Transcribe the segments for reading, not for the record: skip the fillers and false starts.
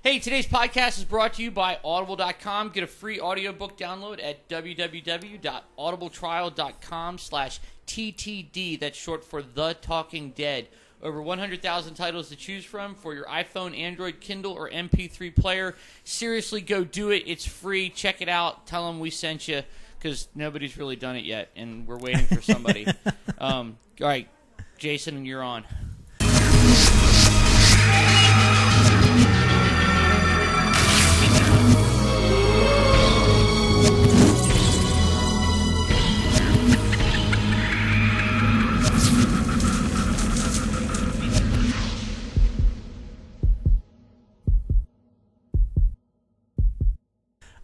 Hey, today's podcast is brought to you by Audible.com. Get a free audiobook download at www.audibletrial.com/TTD. That's short for The Talking Dead. Over 100,000 titles to choose from for your iPhone, Android, Kindle, or MP3 player. Seriously, go do it. It's free. Check it out. Tell them we sent you, because nobody's really done it yet, and we're waiting for somebody. All right, Jason, you're on.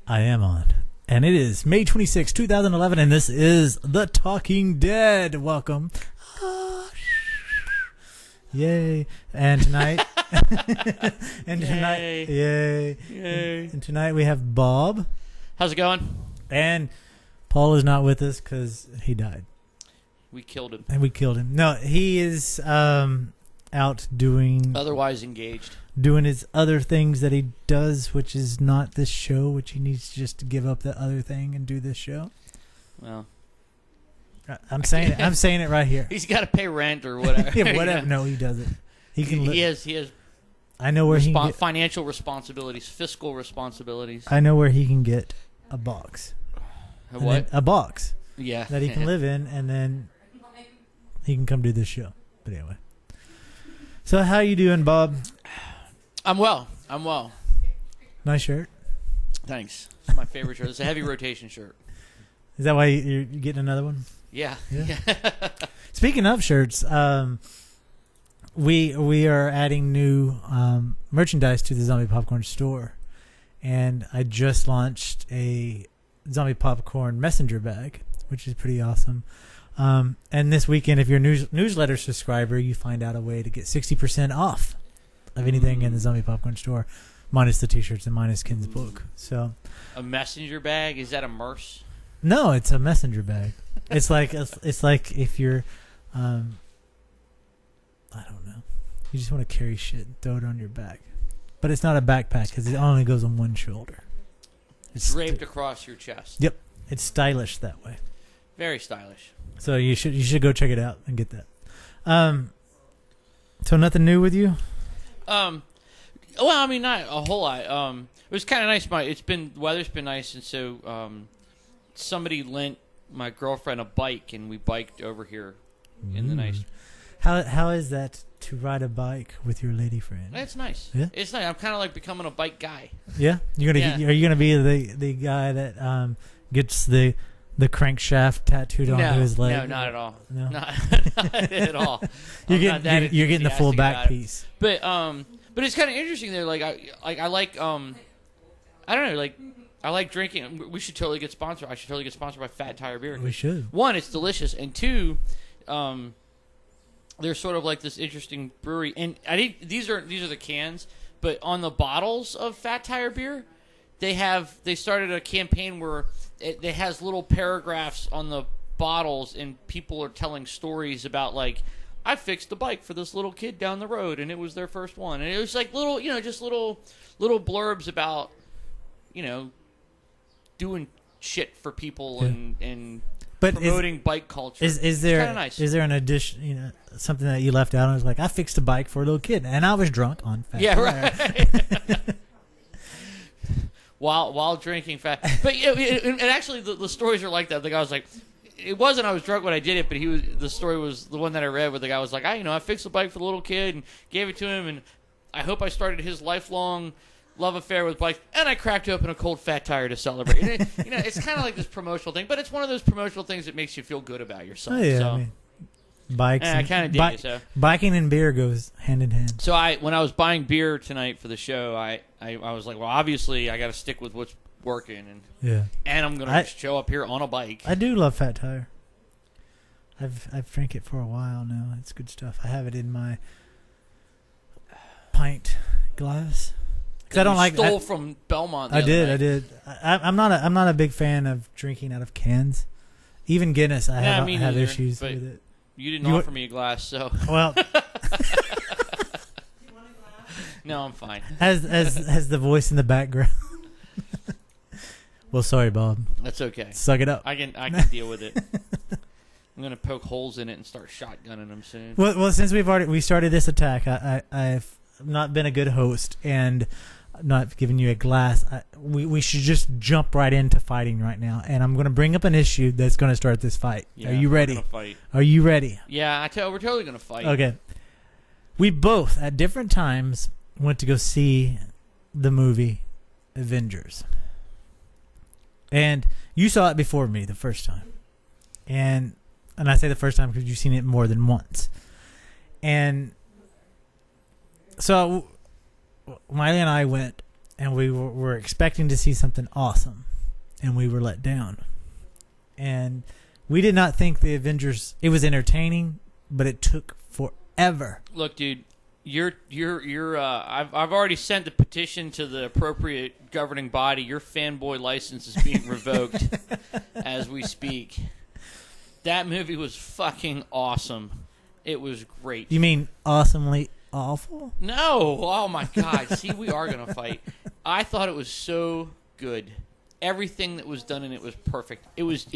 I am on. And it is May 26, 2011, and this is The Talking Dead. Welcome. Yay. And tonight... Yay. And tonight we have Bob. How's it going? And Paul is not with us because he died. We killed him. And we killed him. No, he is out doing... Otherwise engaged. Doing his other things that he does, which is not this show, which he needs just to give up the other thing and do this show. Well, I'm saying it right here. He's got to pay rent or whatever. Yeah, whatever. No, he doesn't. He can. He has. I know where he can get, financial responsibilities, fiscal responsibilities. I know where he can get a box. A box. Yeah. That he can live in, and then he can come do this show. But anyway. So how you doing, Bob? I'm well. Nice shirt. Thanks. It's my favorite shirt. It's a heavy rotation shirt. Is that why you're getting another one? Yeah. Speaking of shirts, we are adding new merchandise to the Zombie Popcorn store, and I just launched a Zombie Popcorn messenger bag, which is pretty awesome. And this weekend, if you're a newsletter subscriber, you find out a way to get 60% off of anything in the Zombie Popcorn store, minus the t-shirts and minus Ken's book. So, a messenger bag? Is that a merce? No, it's a messenger bag. It's like if you're, I don't know, you just want to carry shit and throw it on your back, but it's not a backpack because it only goes on one shoulder. It's draped across your chest. Yep, it's stylish that way. Very stylish. So you should go check it out and get that. So nothing new with you? Well, I mean, not a whole lot. It was kind of nice. The weather's been nice, and so somebody lent my girlfriend a bike, and we biked over here in the nice. How is that to ride a bike with your lady friend? It's nice. Yeah? It's nice. I'm kind of like becoming a bike guy. Yeah, are you gonna be the guy that gets the crankshaft tattooed onto his leg? No, not at all. No, not at all. You're getting the full back piece. But it's kind of interesting there. Like I like I don't know, like I like drinking. We should totally get sponsored. I should totally get sponsored by Fat Tire Beer. We should. One, it's delicious, and two, they're sort of like this interesting brewery. And I think these are the cans, but on the bottles of Fat Tire Beer, they started a campaign where it has little paragraphs on the bottles, and people are telling stories about, like, I fixed the bike for this little kid down the road, and it was their first one. And it was like little, just little blurbs about, doing shit for people and promoting bike culture. Is there kind of nice. Is there an addition, something that you left out? I was like, I fixed a bike for a little kid, and I was drunk on Fat Tire. Right. While drinking fat, but and actually the stories are like that. The guy was like, it wasn't I was drunk when I did it, but the story was the one that I read where the guy was like, I fixed a bike for the little kid and gave it to him, and I hope I started his lifelong love affair with bikes, and I cracked open a cold Fat Tire to celebrate. It's kind of like this promotional thing, but it's one of those promotional things that makes you feel good about yourself. Oh, yeah, so. I mean, bikes. I kind of dig it. So biking and beer goes hand in hand. So when I was buying beer tonight for the show, I was like, well, obviously I got to stick with what's working, and I'm gonna show up here on a bike. I do love Fat Tire. I've drank it for a while now. It's good stuff. I have it in my pint glass. Because I don't like. Stole from Belmont. I did. I'm not a big fan of drinking out of cans. Even Guinness, I have issues with it. You didn't offer me a glass, so. Well. No, I'm fine. As the voice in the background. Well, sorry, Bob. That's okay. Suck it up. I can deal with it. I'm gonna poke holes in it and start shotgunning them soon. Well, since we started this attack, I've not been a good host and not giving you a glass. We should just jump right into fighting right now, and I'm going to bring up an issue that's going to start this fight. Yeah, Are you ready? We're gonna fight. Are you ready? Yeah, we're totally gonna fight. Okay. We both at different times went to go see the movie Avengers, and you saw it before me the first time, and I say the first time because you've seen it more than once, and so Miley and I went, and we were expecting to see something awesome, and we were let down. And we did not think the Avengers. It was entertaining, but it took forever. Look, dude, I've already sent the petition to the appropriate governing body. Your fanboy license is being revoked as we speak. That movie was fucking awesome. It was great. You mean awesomely awful? No. Oh my God. See, we are gonna fight. I thought it was so good. Everything that was done in it was perfect. It was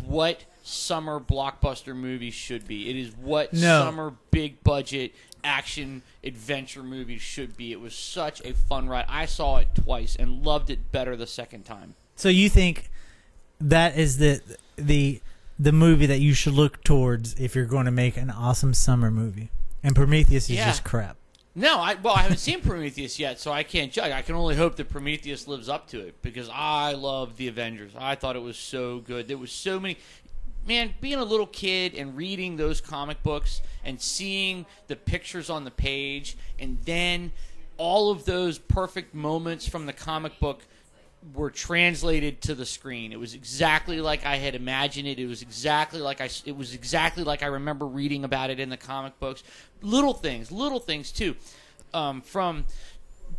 what summer blockbuster movies should be. It is what summer big budget action adventure movies should be. It was such a fun ride. I saw it twice and loved it better the second time. So you think that is the movie that you should look towards if you're going to make an awesome summer movie? And Prometheus is just crap. No, I haven't seen Prometheus yet, so I can't judge. I can only hope that Prometheus lives up to it because I love the Avengers. I thought it was so good. There was so many. Man, being a little kid and reading those comic books and seeing the pictures on the page and then all of those perfect moments from the comic book were translated to the screen. It was exactly like I had imagined it. It was exactly like I remember reading about it in the comic books. Little things too, from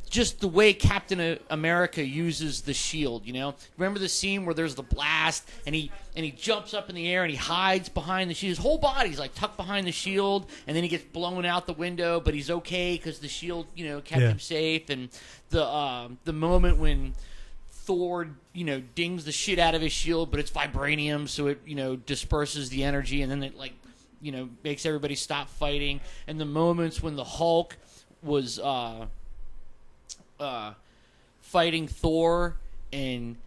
just the way Captain America uses the shield. You know, remember the scene where there's the blast and he jumps up in the air and he hides behind the shield. His whole body's like tucked behind the shield, and then he gets blown out the window, but he's okay because the shield, kept him safe. And the moment when Thor, dings the shit out of his shield, but it's vibranium, so it, disperses the energy, and then it makes everybody stop fighting. And the moments when the Hulk was fighting Thor, and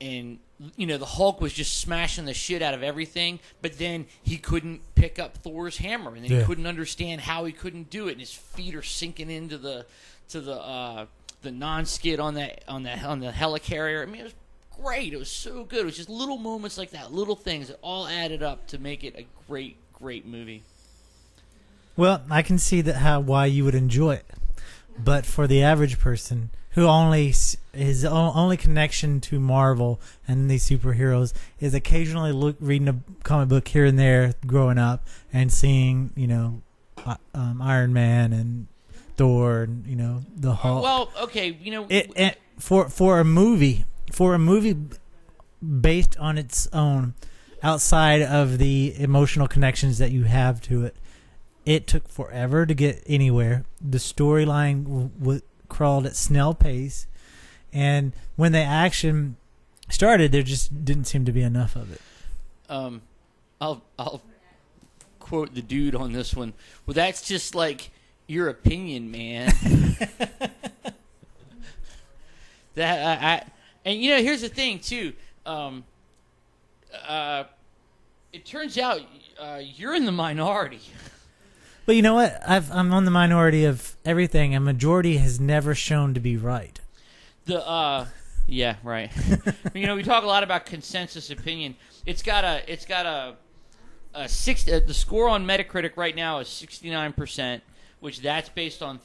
the Hulk was just smashing the shit out of everything, but then he couldn't pick up Thor's hammer, and then he couldn't understand how he couldn't do it, and his feet are sinking into the non-skid on the helicarrier. I mean, it was great. It was so good. It was just little moments like that, little things that all added up to make it a great, great movie. Well, I can see why you would enjoy it, but for the average person who his only connection to Marvel and these superheroes is occasionally reading a comic book here and there, growing up and seeing Iron Man and Thor and the Hulk. Well, okay, for a movie based on its own, outside of the emotional connections that you have to it, it took forever to get anywhere. The storyline crawled at snail pace, and when the action started, there just didn't seem to be enough of it. I'll quote the dude on this one. Well, that's just like your opinion, man. Here's the thing too. It turns out you're in the minority. But you know what? I'm on the minority of everything. A majority has never shown to be right. Yeah, right. We talk a lot about consensus opinion. It's got a the score on Metacritic right now is 69%. Which that's based on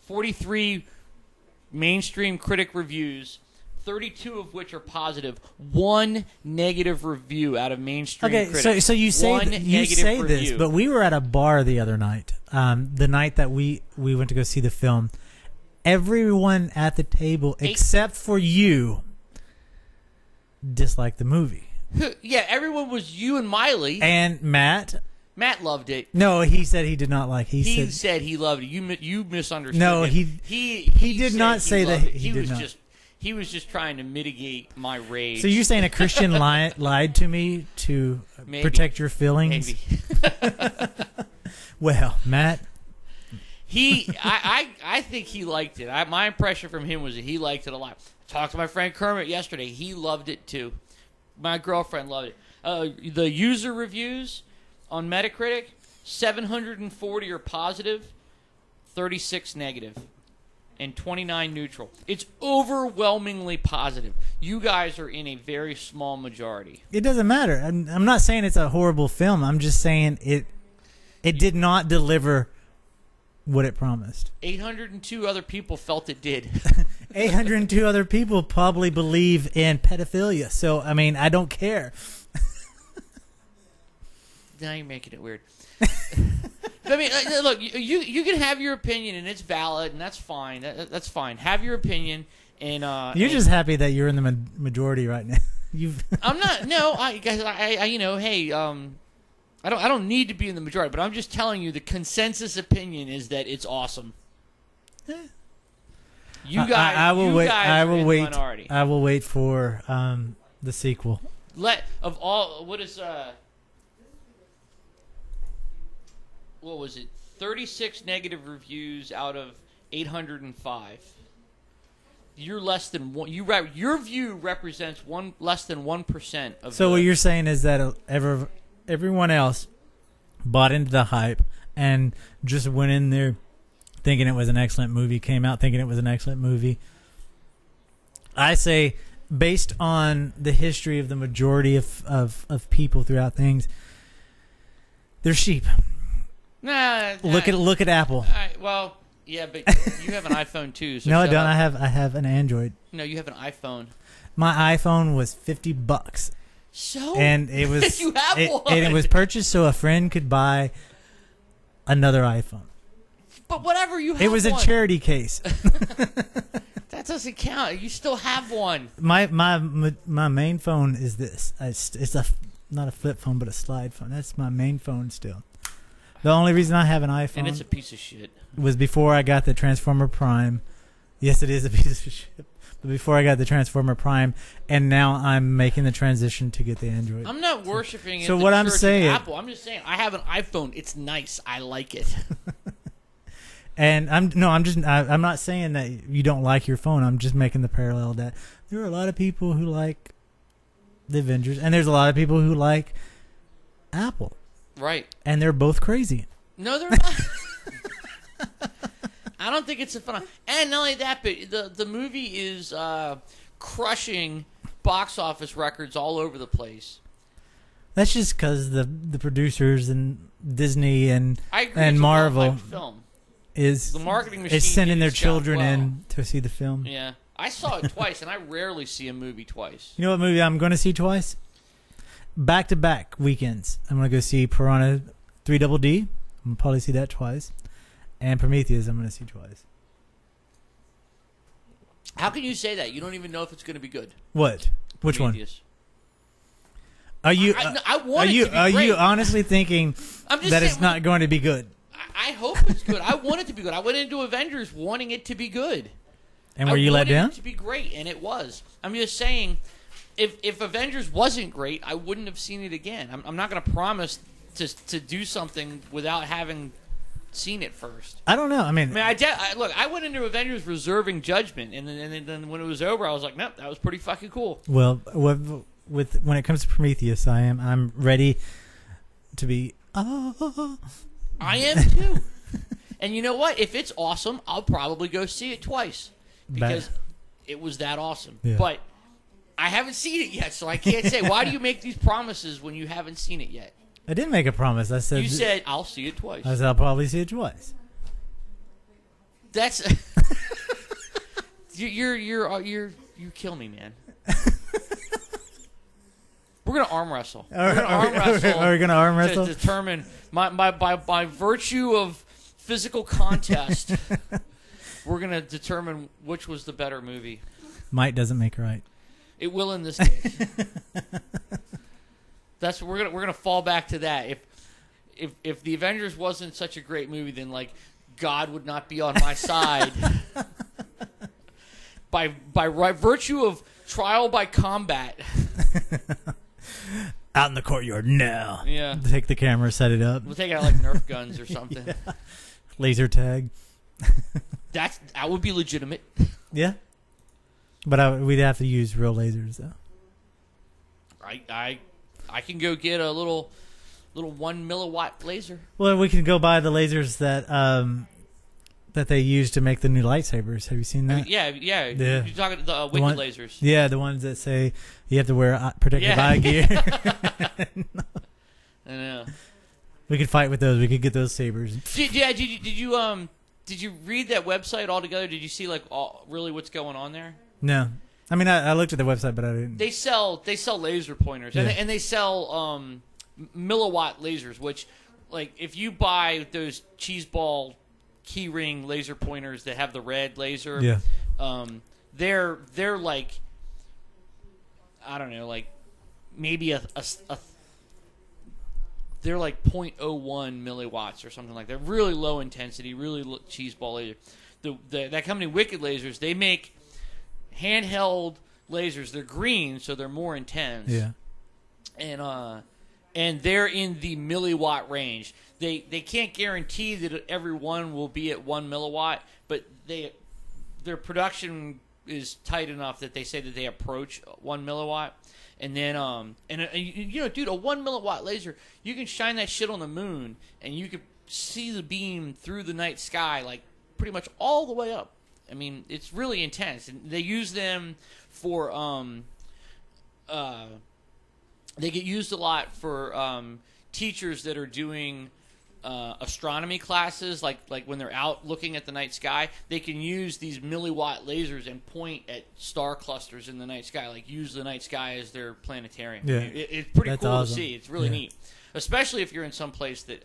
43 mainstream critic reviews, 32 of which are positive, one negative review out of mainstream critics. Okay, so you say this, but we were at a bar the other night, the night that we went to go see the film. Everyone at the table, except for you, disliked the movie. Yeah, everyone was you and Miley. And Matt Matt loved it. No, he said he did not like. He said he loved it. You misunderstood. No, him. he did not say that. He was just trying to mitigate my rage. So you're saying a Christian lied to me to protect your feelings? Maybe. Well, Matt. I think he liked it. My impression from him was that he liked it a lot. I talked to my friend Kermit yesterday. He loved it too. My girlfriend loved it. The user reviews on Metacritic, 740 are positive, 36 negative, and 29 neutral. It's overwhelmingly positive. You guys are in a very small majority. It doesn't matter. I'm not saying it's a horrible film. I'm just saying it did not deliver what it promised. 802 other people felt it did. 802 other people probably believe in pedophilia. So, I mean, I don't care. Now you're making it weird. I mean, look, you can have your opinion, and it's valid, and that's fine. That's fine. Have your opinion, and you're just happy that you're in the majority right now. I'm not. No, guys. Hey, I don't need to be in the majority, but I'm just telling you the consensus opinion is that it's awesome. You guys, I will wait. I will wait. Minority. I will wait for the sequel. What was it? 36 negative reviews out of 805. You're less than one. Your view represents less than 1% of. So what you're saying is that everyone else bought into the hype and just went in there thinking it was an excellent movie, came out thinking it was an excellent movie. I say, based on the history of the majority of people throughout things, they're sheep. Look at Apple. Well, yeah, but you have an iPhone too. So no, I don't. I have an Android. No, you have an iPhone. My iPhone was $50. So and it was you have one. And it was purchased so a friend could buy another iPhone. But whatever, you have it was one. A charity case. That doesn't count. You still have one. My main phone is this. It's not a flip phone, but a slide phone. That's my main phone still. The only reason I have an iPhone, and it's a piece of shit, was before I got the Transformer Prime. Yes, it is a piece of shit. But before I got the Transformer Prime, and now I'm making the transition to get the Android. I'm not worshiping. So what I'm saying, Apple. I'm just saying I have an iPhone. It's nice. I like it. And I'm not saying that you don't like your phone. I'm just making the parallel that there are a lot of people who like the Avengers, and there's a lot of people who like Apple. Right. And they're both crazy. No, they're not. I don't think it's a fun. And not only that, but the movie is crushing box office records all over the place. That's just because the producers and Disney and A Marvel film. is the marketing machine is sending their children in to see the film. Yeah, I saw it twice, and I rarely see a movie twice. You know what movie I'm going to see twice? Back-to-back weekends. I'm going to go see Piranha 3 Double D. I'm going to probably see that twice. And Prometheus I'm going to see twice. How can you say that? You don't even know if it's going to be good. What? Which Prometheus. One? Are you? I want it to be great. Are you honestly thinking that it's not going to be good? I hope it's good. I want it to be good. I went into Avengers wanting it to be good. And were you let down? I wanted it to be great, and it was. I'm just saying, if Avengers wasn't great, I wouldn't have seen it again. I'm not going to promise to do something without having seen it first. I don't know. I mean, look, I went into Avengers reserving judgment, and then when it was over, I was like, nope, that was pretty fucking cool. Well, when it comes to Prometheus, I'm ready to be. I am too. And you know what? If it's awesome, I'll probably go see it twice because it was that awesome. Yeah. But I haven't seen it yet, so I can't say. Why do you make these promises when you haven't seen it yet? I didn't make a promise. I said you said I'll see it twice. I said I'll probably see it twice. That's you kill me, man. We're gonna arm wrestle. Are we gonna arm wrestle to determine by virtue of physical contest? We're gonna determine which was the better movie. Might doesn't make right. It will in this case. We're gonna fall back to that. if the Avengers wasn't such a great movie, then like God would not be on my side. by virtue of trial by combat. Out in the courtyard now. Yeah. Take the camera, set it up. We'll take out like Nerf guns or something. Yeah. Laser tag. That would be legitimate. Yeah. But we'd have to use real lasers though. I can go get a little 1 milliwatt laser. Well, we can go buy the lasers that they use to make the new lightsabers. Have you seen that? Yeah. You're talking the Wicked lasers. Yeah, the ones that say you have to wear protective eye gear. I know. We could fight with those. We could get those sabers. Did you read that website altogether? Did you see like really what's going on there? No. I mean, I looked at the website, but I didn't. They sell laser pointers, and they sell milliwatt lasers. Which, like, if you buy those cheeseball keyring laser pointers that have the red laser, they're like, I don't know, like maybe they're like 0.01 milliwatts or something like that. Really low intensity, really cheeseball laser. That company, Wicked Lasers, they make handheld lasers. They're green, so they're more intense. Yeah. And they're in the milliwatt range. They can't guarantee that every one will be at 1 milliwatt, but their production is tight enough that they say that they approach 1 milliwatt. And then you know, dude, a 1 milliwatt laser, you can shine that shit on the moon, and you can see the beam through the night sky, like pretty much all the way up. I mean, it's really intense. And they use them for they get used a lot for teachers that are doing astronomy classes, like when they're out looking at the night sky, they can use these milliwatt lasers and point at star clusters in the night sky, like use the night sky as their planetarium. Yeah. It's pretty cool awesome to see. It's really neat, especially if you're in some place that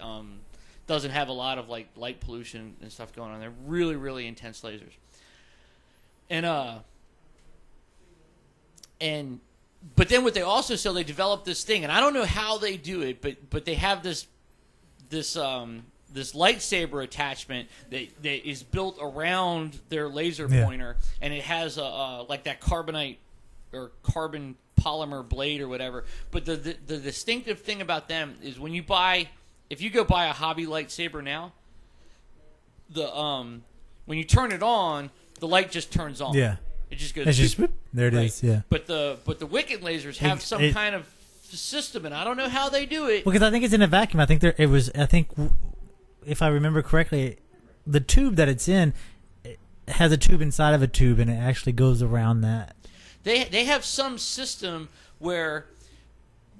doesn't have a lot of like light pollution and stuff going on. They're really, really intense lasers. But then what they also sell, they develop this thing, and I don't know how they do it, but they have this lightsaber attachment that is built around their laser pointer, and it has like that carbonite or carbon polymer blade or whatever. But the distinctive thing about them is if you go buy a hobby lightsaber now, when you turn it on, the light just turns on. Yeah. It just goes. It's just whoop, there it is. Yeah. But the Wicked lasers have some kind of system, and I don't know how they do it. Because I think it's in a vacuum. I think if I remember correctly, the tube that it's in has a tube inside of a tube, and it actually goes around that. They have some system where,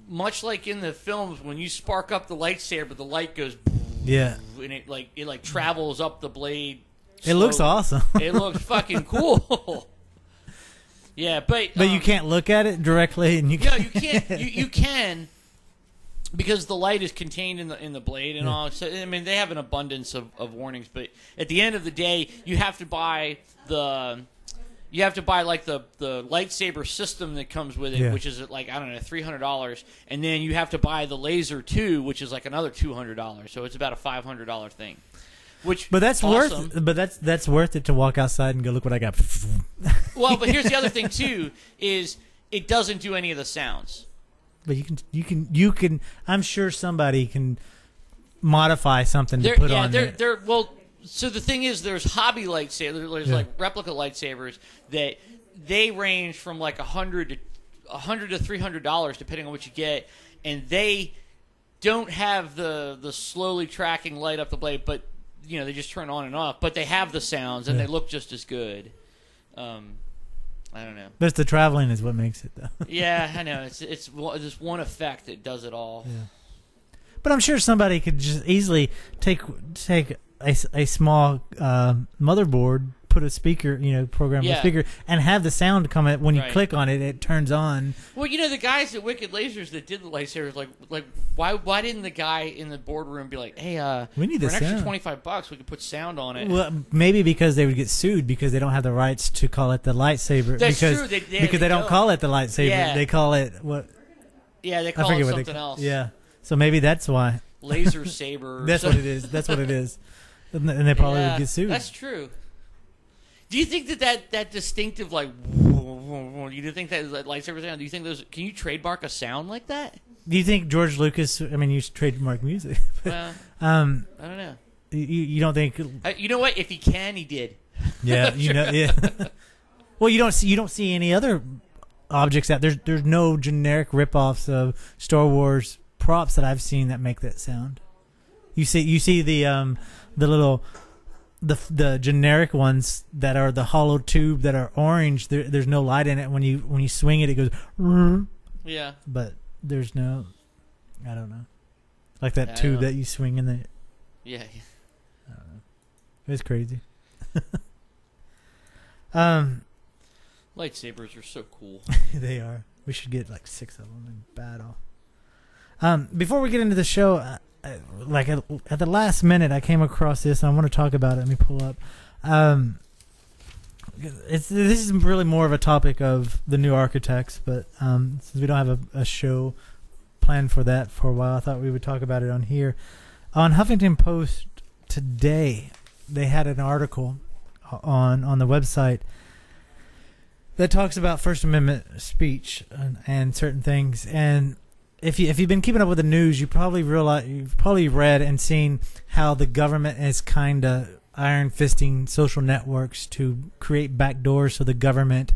much like in the films, when you spark up the lightsaber, the light goes. Yeah. And it travels up the blade. It looks awesome. It looks fucking cool. Yeah, but you can't look at it directly, and you can't. You can, because the light is contained in the blade and all. So I mean, they have an abundance of warnings, but at the end of the day, you have to buy like the lightsaber system that comes with it, which is like, I don't know, $300, and then you have to buy the laser too, which is like another $200. So it's about a $500 thing. But that's awesome. That's worth it to walk outside and go, look what I got. Well, but here's the other thing too: is it doesn't do any of the sounds. But you can. I'm sure somebody can modify something to put on there. Well, so the thing is, there's hobby lightsabers. There's like replica lightsabers that they range from like $100 to $300, depending on what you get, and they don't have the slowly tracking light up the blade, but they just turn on and off, but they have the sounds and they look just as good. I don't know. But the traveling is what makes it, though. Yeah, I know. It's this one effect that does it all. Yeah. But I'm sure somebody could just easily take a small motherboard, put a speaker, program a speaker, and have the sound come at when you click on it. It turns on. Well, the guys at Wicked Lasers that did the lightsabers, like why didn't the guy in the boardroom be like, hey, we need for an extra $25, we could put sound on it? Well, maybe because they would get sued because they don't have the rights to call it the lightsaber. That's true. Because they don't call it the lightsaber. Yeah. They call it what? Yeah, they call it something else. Yeah. So maybe that's why. laser saber. That's what it is. That's what it is. And they probably would get sued. That's true. Do you think that distinctive like? Do you think that lightsaber sound? Do you think those? Can you trademark a sound like that? Do you think George Lucas? I mean, used to trademark music. Well, I don't know. You don't think? You know what? If he can, he did. Yeah, yeah. Well, you don't see any other objects out there's no generic ripoffs of Star Wars props that I've seen that make that sound. You see the little the generic ones that are the hollow tube that are orange. There's no light in it. When you swing it, it goes. Yeah. But there's no, I don't know, like that tube that you swing in the. Yeah. I don't know. It's crazy. Lightsabers are so cool. They are. We should get like 6 of them and battle. Before we get into the show, like at the last minute, I came across this and I want to talk about it. Let me pull up. This is really more of a topic of the new architects, but since we don't have a show planned for that for a while, I thought we would talk about it on here. On Huffington Post today, they had an article on the website that talks about First Amendment speech and certain things. And if you've been keeping up with the news, you've probably read and seen how the government is kind of iron fisting social networks to create backdoors so the government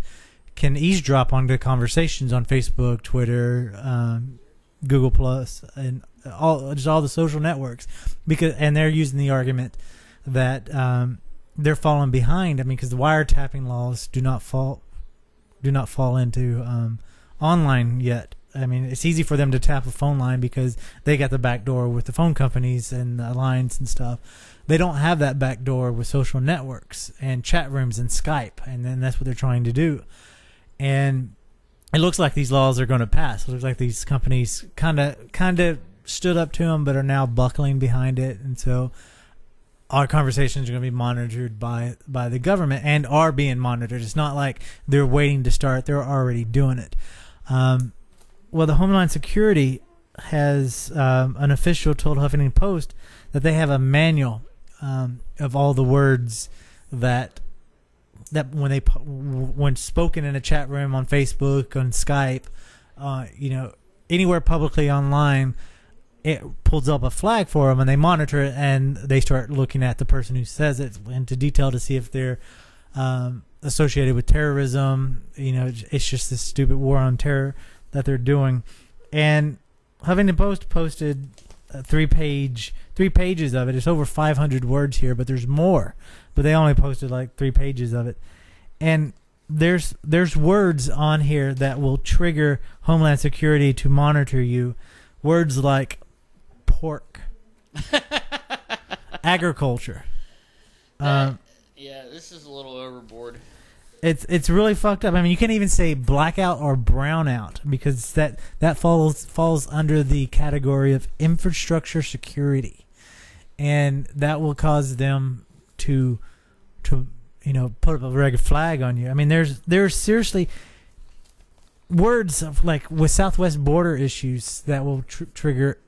can eavesdrop on the conversations on Facebook, Twitter, Google Plus, and all the social networks, and they're using the argument that they're falling behind. I mean, because the wiretapping laws do not fall into online yet. I mean, it's easy for them to tap a phone line because they got the back door with the phone companies and the lines and stuff. They don't have that back door with social networks and chat rooms and Skype, and then that's what they're trying to do. And it looks like these laws are going to pass. It looks like these companies kind of stood up to them, but are now buckling behind it, and so our conversations are going to be monitored by the government and are being monitored. It's not like they're waiting to start; they're already doing it. Well, the Homeland Security has an official told Huffington Post that they have a manual of all the words that when spoken in a chat room on Facebook, on Skype, anywhere publicly online, it pulls up a flag for them, and they monitor it, and they start looking at the person who says it into detail to see if they're associated with terrorism. It's just this stupid war on terror that they're doing. And Huffington Post posted 3 pages of it. It's over 500 words here, but there's more. But they only posted like 3 pages of it. And there's words on here that will trigger Homeland Security to monitor you. Words like pork, agriculture. This is a little overboard. It's really fucked up. I mean, you can't even say blackout or brownout because that falls under the category of infrastructure security, and that will cause them to put up a red flag on you. I mean, there's seriously words of, like, with Southwest border issues that will trigger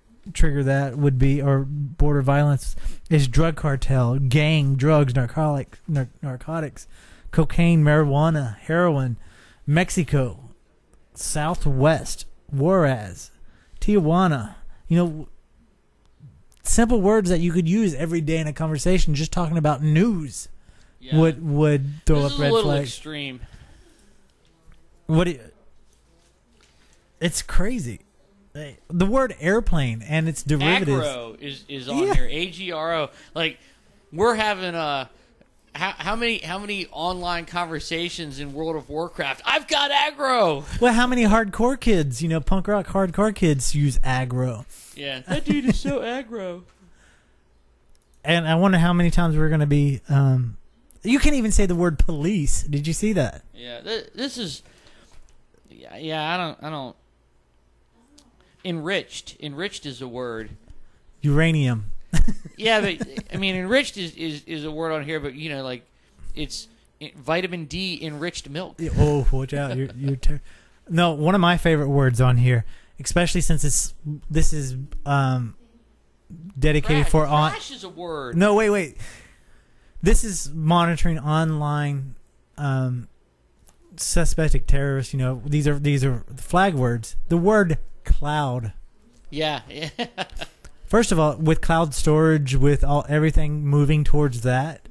that would be, or border violence, is drug cartel, gang, drugs, narcotics, cocaine, marijuana, heroin, Mexico, Southwest, Juarez, Tijuana. Simple words that you could use every day in a conversation, just talking about news, would throw up red flags. This is a little extreme. It's crazy. The word airplane and its derivatives. Agro is on here. AGRO. Like, we're having how many online conversations in World of Warcraft? I've got aggro. Well, how many hardcore kids, punk rock hardcore kids use aggro? Yeah, that dude is so aggro. And I wonder how many times we're going to be. You can't even say the word police. Did you see that? Yeah, this is. Yeah, I don't. Enriched is a word. Uranium. Yeah, but I mean, enriched is a word on here, but like it's vitamin D enriched milk. Oh, watch out! No, one of my favorite words on here, especially since this is dedicated for on. Crash is a word. No, wait. This is monitoring online suspected terrorists. You know, these are flag words. The word cloud. Yeah. First of all, with cloud storage, with everything moving towards that,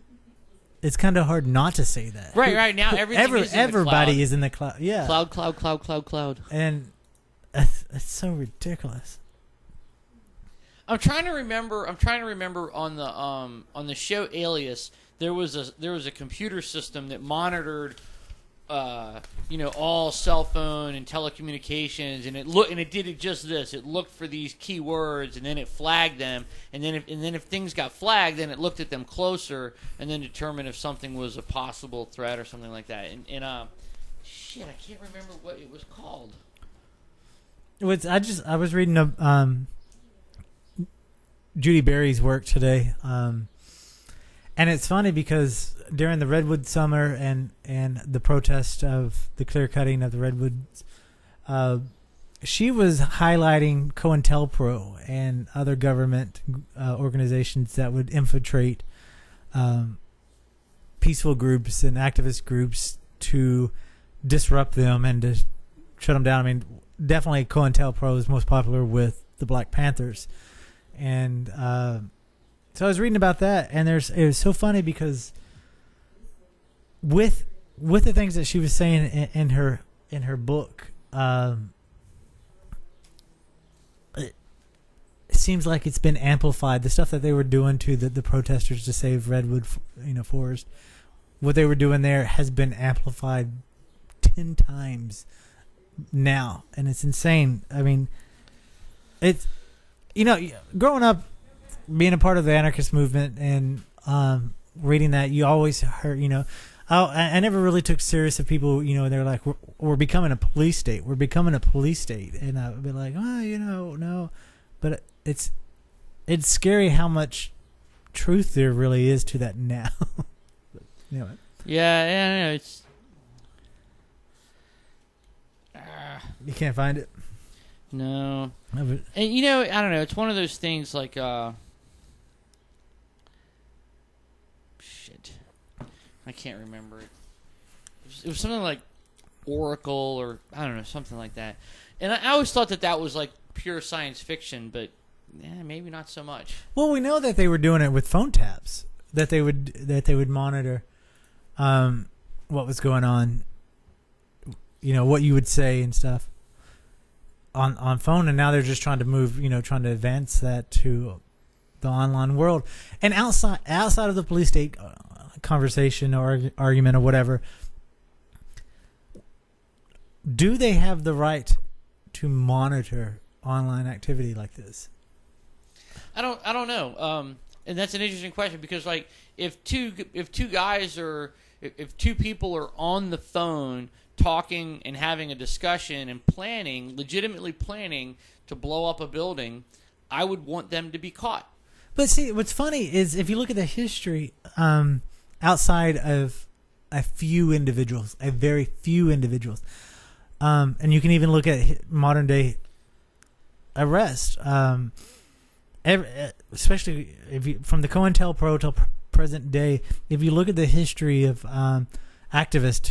it's kind of hard not to say that. Right. Now everybody is in the cloud. Yeah. Cloud. And it's so ridiculous. I'm trying to remember on the show Alias, there was a computer system that monitored all cell phone and telecommunications, and it did just this. It looked for these keywords, and then it flagged them, and then if things got flagged, then it looked at them closer, and then determined if something was a possible threat or something like that. And I can't remember what it was called. I was reading Judy Berry's work today, and it's funny because during the Redwood Summer and the protest of the clear cutting of the redwoods, she was highlighting COINTELPRO and other government organizations that would infiltrate peaceful groups and activist groups to disrupt them and to shut them down. I mean, definitely COINTELPRO is most popular with the Black Panthers. And so I was reading about that, and it was so funny because with the things that she was saying in her book, it seems like it's been amplified. The stuff that they were doing to the protesters to save redwood, forest, what they were doing there has been amplified 10 times now, and it's insane. I mean, it's. Growing up, being a part of the anarchist movement and reading that, you always heard, I never really took serious of people, they're like, we're becoming a police state. We're becoming a police state. And I would be like, no. But it's scary how much truth there really is to that now. Yeah, it's... You can't find it? No. And I don't know, it's one of those things like shit. I can't remember it. It was something like Oracle or I don't know, something like that. And I always thought that was like pure science fiction, but maybe not so much. Well, we know that they were doing it with phone taps. That they would monitor what was going on, what you would say and stuff. On phone, and now they're just trying to move, trying to advance that to the online world. And outside of the police state conversation or argument or whatever, do they have the right to monitor online activity like this? I don't know. And that's an interesting question because, like, if two people are on the phone talking and having a discussion and legitimately planning to blow up a building, I would want them to be caught. But see, what's funny is if you look at the history, outside of a very few individuals, and you can even look at modern day arrest, especially from the COINTELPRO till present day, if you look at the history of activists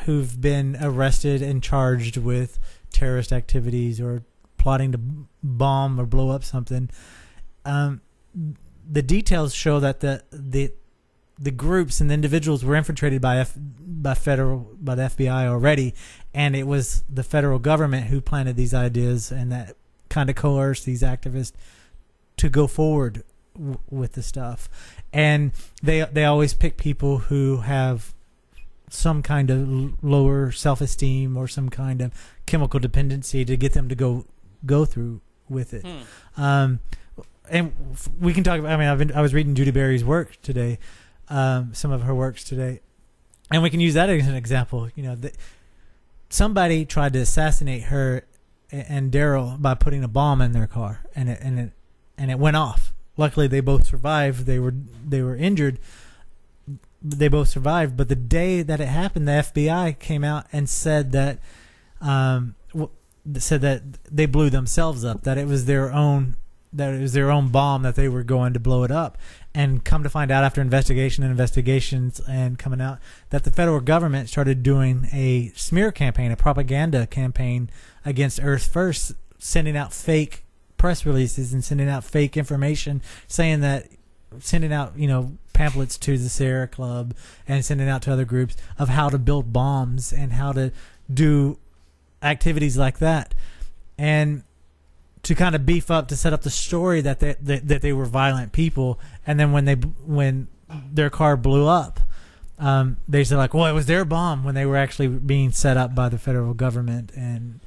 who've been arrested and charged with terrorist activities or plotting to bomb or blow up something, the details show that the groups and the individuals were infiltrated by the FBI already, and it was the federal government who planted these ideas and that kind of coerced these activists to go forward with the stuff. And they always pick people who have some kind of lower self-esteem or some kind of chemical dependency to get them to go through with it. And we can talk about, I was reading Judy Berry's work today, some of her works today, and we can use that as an example. Somebody tried to assassinate her and Daryl by putting a bomb in their car, and it went off. Luckily, they both survived. They were injured. They both survived, but the day that it happened, the FBI came out and said that they blew themselves up. That it was their own that it was their own bomb, that they were going to blow it up. And come to find out after investigations and coming out that the federal government started doing a smear campaign, a propaganda campaign against Earth First, sending out fake press releases and sending out fake information, sending out, pamphlets to the Sierra Club and sending out to other groups of how to build bombs and how to do activities like that. And to kind of beef up, to set up the story that they were violent people. And then when their car blew up, they said like, well, it was their bomb, when they were actually being set up by the federal government. And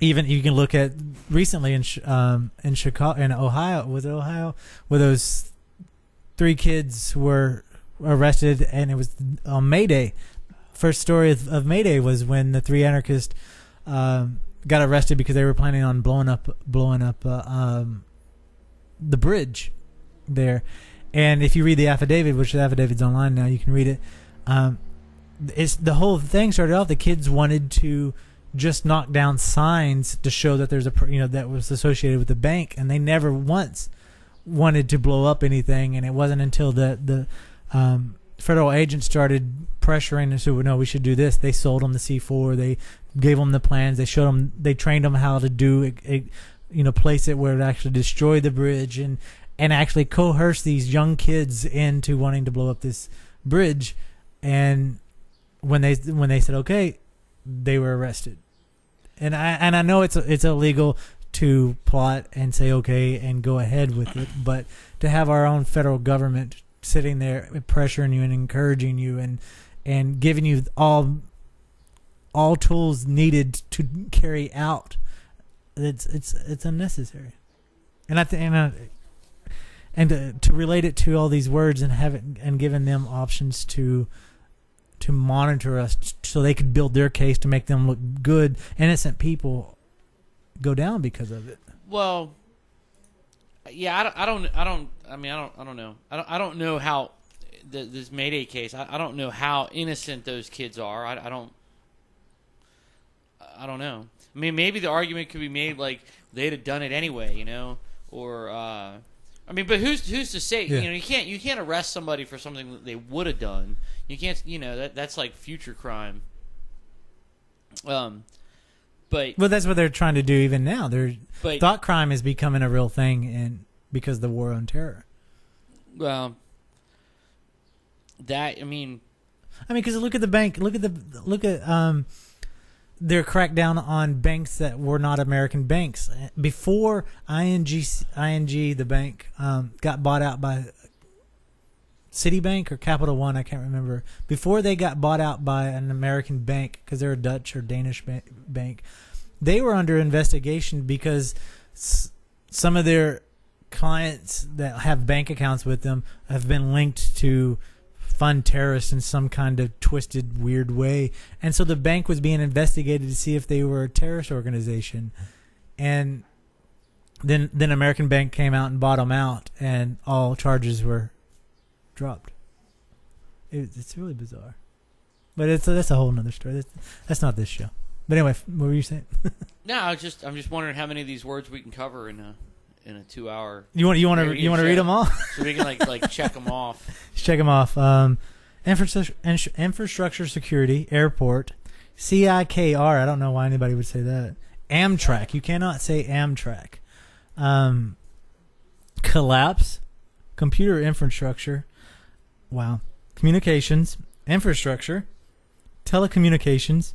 even you can look at recently in Chicago, in Ohio, was it Ohio, where those 3 kids were arrested, and it was on May Day. First story of May Day was when the 3 anarchists got arrested because they were planning on blowing up the bridge there. And if you read the affidavit, which the affidavit's online now, you can read it. It's the whole thing started off. The kids wanted to just knock down signs to show that there's that was associated with the bank, and they never once wanted to blow up anything. And it wasn't until the federal agents started pressuring and said, well, no, we should do this. They sold them the C4. They gave them the plans. They showed them. They trained them how to do place it where it actually destroyed the bridge, and actually coerce these young kids into wanting to blow up this bridge. And when they said okay, they were arrested. And I know it's illegal to plot and say okay and go ahead with it, but to have our own federal government sitting there pressuring you and encouraging you and giving you all tools needed to carry out, it's unnecessary. And to relate it to all these words and have it and giving them options to monitor us so they could build their case to make them look good, innocent people go down because of it. Well, yeah, I don't know. I don't know how this Mayday case. I don't know how innocent those kids are. I don't know. I mean, maybe the argument could be made like they'd have done it anyway, or but who's to say? Yeah. You can't arrest somebody for something that they would have done. You can't. That's like future crime. But that's what they're trying to do even now. Thought crime is becoming a real thing, and because of the war on terror. Well, because look at the bank. Look at their crackdown on banks that were not American banks. Before ING, the bank, got bought out by Citibank or Capital One, I can't remember. Before they got bought out by an American bank, because they're a Dutch or Danish bank, they were under investigation because some of their clients that have bank accounts with them have been linked to fund terrorists in some kind of twisted, weird way. And so the bank was being investigated to see if they were a terrorist organization. And then American Bank came out and bought them out, and all charges were dropped. It's really bizarre. But that's a whole nother story. That's not this show. But anyway, what were you saying? No, I'm just wondering how many of these words we can cover in a 2-hour. You want to read them all? So we can like check them off. Check them off. Infrastructure security, airport, CIKR. I don't know why anybody would say that. Amtrak. You cannot say Amtrak. Collapse, computer infrastructure. Wow. Communications, infrastructure, telecommunications,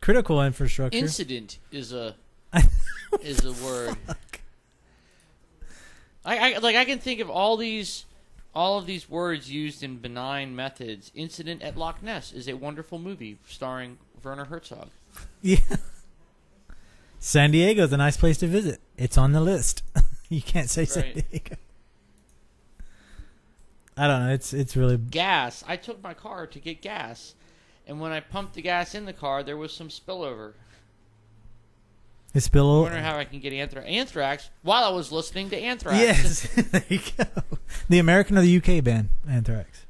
critical infrastructure. Incident is a word. I can think of all of these words used in benign methods. Incident at Loch Ness is a wonderful movie starring Werner Herzog. Yeah. San Diego's a nice place to visit. It's on the list. You can't say right. San Diego. I don't know. It's really gas. I took my car to get gas, and when I pumped the gas in the car, there was some spillover. It's spillover. I wonder how I can get Anthrax while I was listening to Anthrax. Yes, there you go. The American or the UK band Anthrax?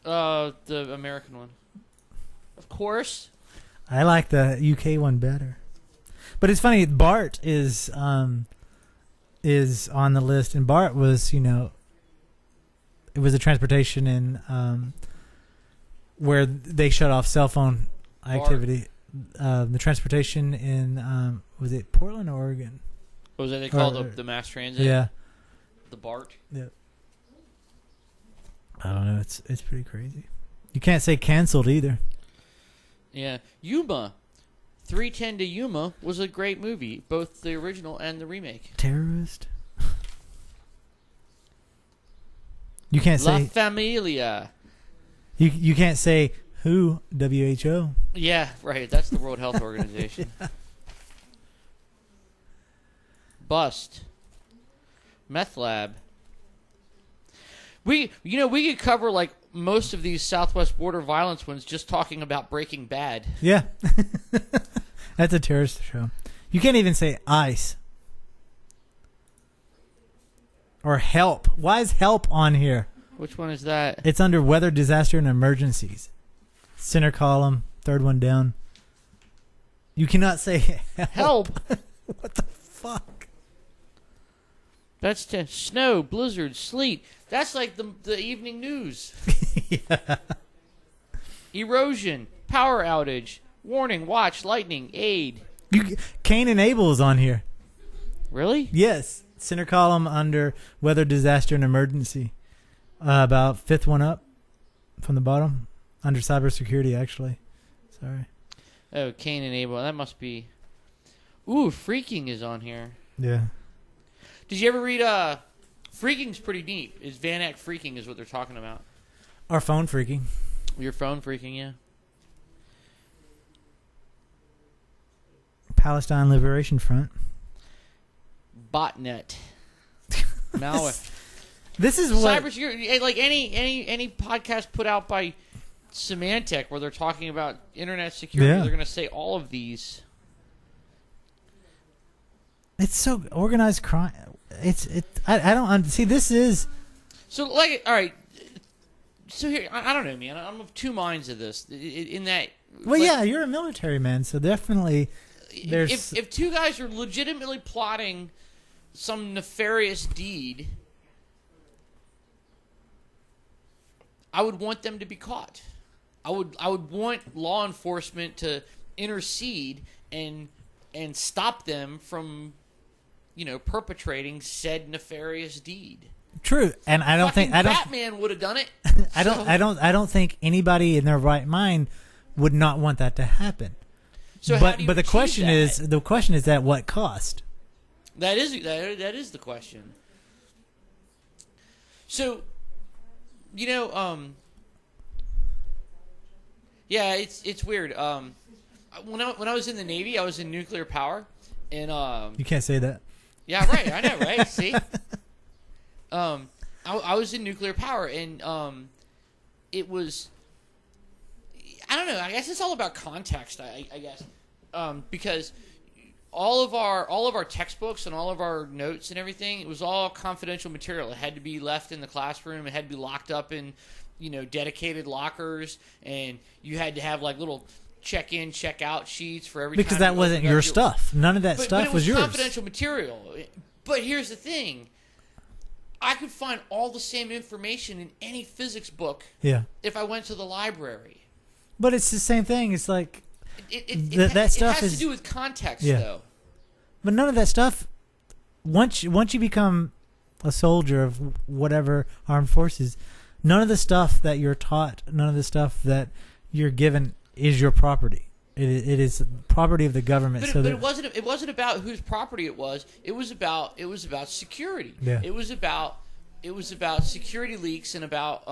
The American one, of course. I like the UK one better. But it's funny. Bart is on the list, and Bart was, it was a transportation in where they shut off cell phone activity. The transportation in was it Portland, Oregon? What was that they call the mass transit? Yeah, the BART. Yeah. I don't know. It's pretty crazy. You can't say canceled either. Yeah, Yuma. 3:10 to Yuma was a great movie, both the original and the remake. Terrorist. You can't say La Familia. You can't say WHO. WHO. Yeah, right. That's the World Health Organization. Yeah. Bust. Meth Lab. We could cover like most of these Southwest border violence ones just talking about Breaking Bad. Yeah. That's a terrorist show. You can't even say ICE. Or HELP. Why is HELP on here? Which one is that? It's under Weather, Disaster, and Emergencies. Center column, third one down. You cannot say help. What the fuck? That's snow, blizzard, sleet. That's like the evening news. Yeah. Erosion, power outage, warning, watch, lightning, aid. Cain and Abel is on here. Really? Yes. Center column under Weather, Disaster, and Emergency. About fifth one up from the bottom. Under cybersecurity, actually. Sorry. Oh, Cain and Abel. That must be... Ooh, Freaking is on here. Yeah. Did you ever read... Freaking's pretty neat. Is Van Eck Freaking is what they're talking about. Our phone freaking. Your phone freaking, yeah. Palestine Liberation Front. Botnet. Malware. This is what... Cybersecurity, like any podcast put out by Symantec where they're talking about internet security, they're going to say all of these. It's so organized crime. I don't see. This is so like all right. So here, I don't know, man. I'm of two minds of this. In that, well, yeah, you're a military man, so definitely there's. If two guys are legitimately plotting some nefarious deed, I would want them to be caught. I would want law enforcement to intercede and stop them from, perpetrating said nefarious deed. True, and I don't think Batman would have done it. I don't think anybody in their right mind would not want that to happen. So but the question is at what cost? That is the question. So, yeah, it's weird. When I was in the Navy, I was in nuclear power, and you can't say that. Yeah, right. I know, right? See, I was in nuclear power, and it was. I don't know. I guess it's all about context. I guess because all of our textbooks and all of our notes and everything, it was all confidential material. It had to be left in the classroom. It had to be locked up in dedicated lockers, and you had to have like little check-in, check-out sheets for every because time that wasn't your stuff. None of that stuff was yours. Confidential material. But here's the thing. I could find all the same information in any physics book if I went to the library. But it's the same thing. It's like that stuff has to do with context, though. But none of that stuff, once you become a soldier of whatever armed forces, none of the stuff that you're taught, none of the stuff that you're given is your property. It is property of the government. But it wasn't about whose property it was. It was about security. Yeah. It was about security leaks and about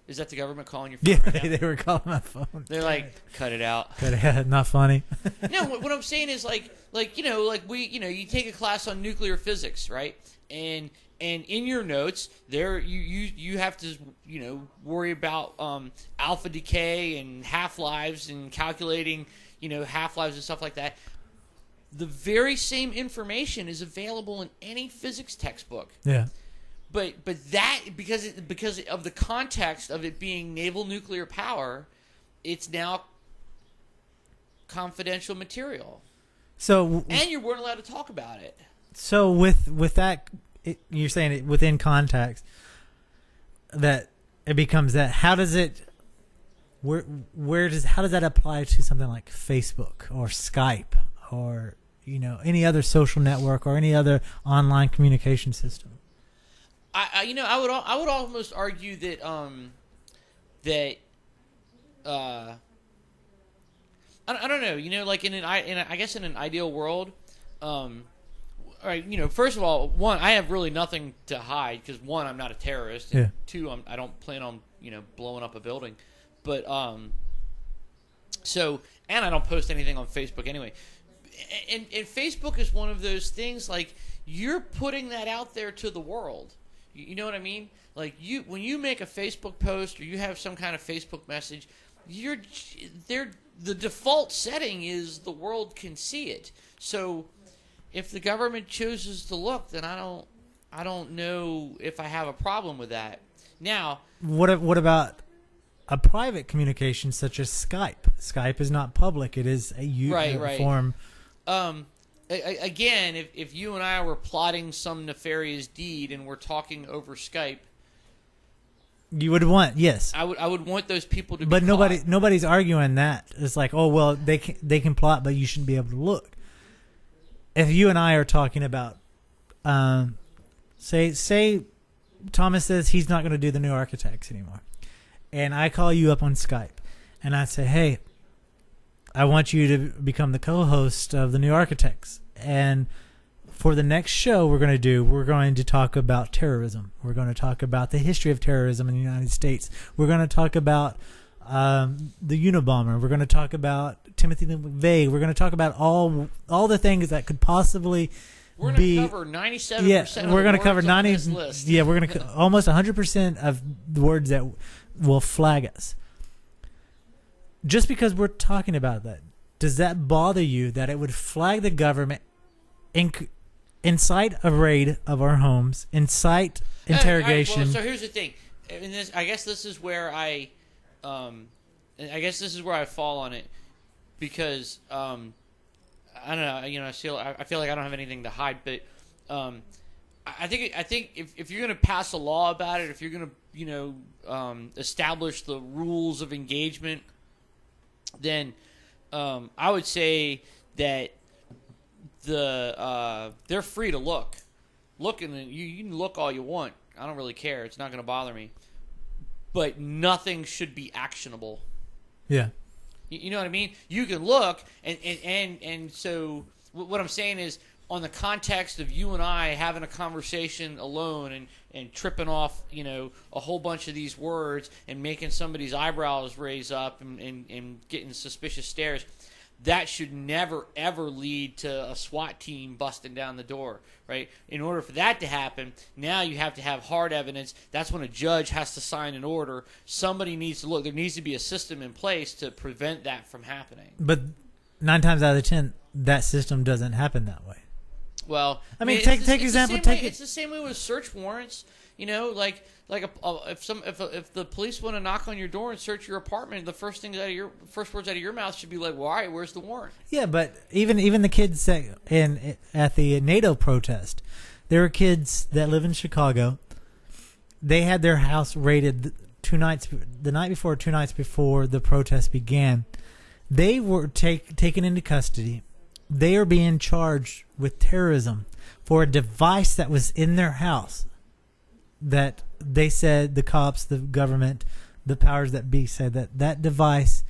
is that the government calling your phone? Yeah, right now? they were calling my phone. They're like, cut it out. Cut it out. Not funny. No, what I'm saying is like you take a class on nuclear physics, right? And in your notes, there you have to worry about alpha decay and half-lives and calculating half-lives and stuff like that. The very same information is available in any physics textbook. Yeah. But that because of the context of it being naval nuclear power, it's now confidential material. So and you weren't allowed to talk about it. So with that, you're saying it within context that it becomes that. How does it? How does that apply to something like Facebook or Skype or any other social network or any other online communication system? I would almost argue that I don't know, like I guess in an ideal world, all right, first of all, one, I have really nothing to hide because one, I'm not a terrorist, and two, I don't plan on blowing up a building, but and I don't post anything on Facebook anyway, and Facebook is one of those things like you're putting that out there to the world. You know what I mean? Like when you make a Facebook post or you have some kind of Facebook message, the default setting is the world can see it. So if the government chooses to look, then I don't know if I have a problem with that. Now, what about a private communication such as Skype? Skype is not public; it is a form. Again, if you and I were plotting some nefarious deed and we're talking over Skype, you would want, yes. I would want those people to be But caught. nobody's arguing that. It's like, oh well, they can plot, but you shouldn't be able to look. If you and I are talking about, say Thomas says he's not going to do the New Architects anymore, and I call you up on Skype, and I say, hey, I want you to become the co-host of the New Architects, and for the next show we're going to talk about terrorism. We're going to talk about the history of terrorism in the United States. We're going to talk about the Unabomber. We're going to talk about Timothy McVeigh. We're going to talk about all the things that could possibly we're going to cover 97%. Yeah, we're going to cover 90. List. Yeah, we're going to almost 100% of the words that will flag us. Just because we're talking about that, does that bother you that it would flag the government, incite a raid of our homes, incite interrogation? Well, so here's the thing. I guess this is where I fall on it because I don't know. I feel like I don't have anything to hide, but I think if you're going to pass a law about it, if you're going to establish the rules of engagement, then I would say that they're free to look, and you can look all you want. I don't really care. It's not going to bother me. But nothing should be actionable. Yeah. You know what I mean? You can look, and so what I'm saying is, on the context of you and I having a conversation alone and tripping off, a whole bunch of these words and making somebody's eyebrows raise up and getting suspicious stares, that should never, ever lead to a SWAT team busting down the door, right? In order for that to happen, now you have to have hard evidence. That's when a judge has to sign an order. Somebody needs to look. There needs to be a system in place to prevent that from happening. But 9 times out of 10, that system doesn't happen that way. Well, I mean, take example. It's the same way with search warrants. If the police want to knock on your door and search your apartment, the first words out of your mouth should be like, "Well, all right, where's the warrant?" Yeah, but even the kids at the NATO protest, there were kids that live in Chicago. They had their house raided the night before, 2 nights before the protest began. They were taken into custody. They are being charged with terrorism for a device that was in their house that they said, the cops, the government, the powers that be said that device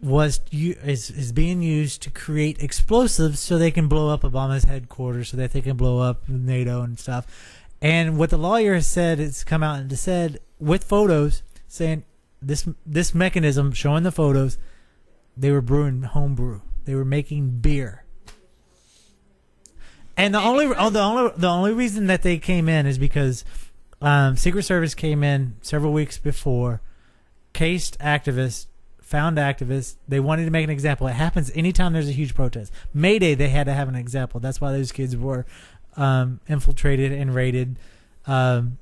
is being used to create explosives so they can blow up Obama's headquarters, so that they can blow up NATO and stuff. And what the lawyer has said, it's come out and said with photos saying this mechanism, showing the photos, they were brewing homebrew. They were making beer. And the only reason that they came in is because Secret Service came in several weeks before, cased activists, found activists. They wanted to make an example. It happens anytime there's a huge protest. May Day, they had to have an example. That's why those kids were infiltrated and raided and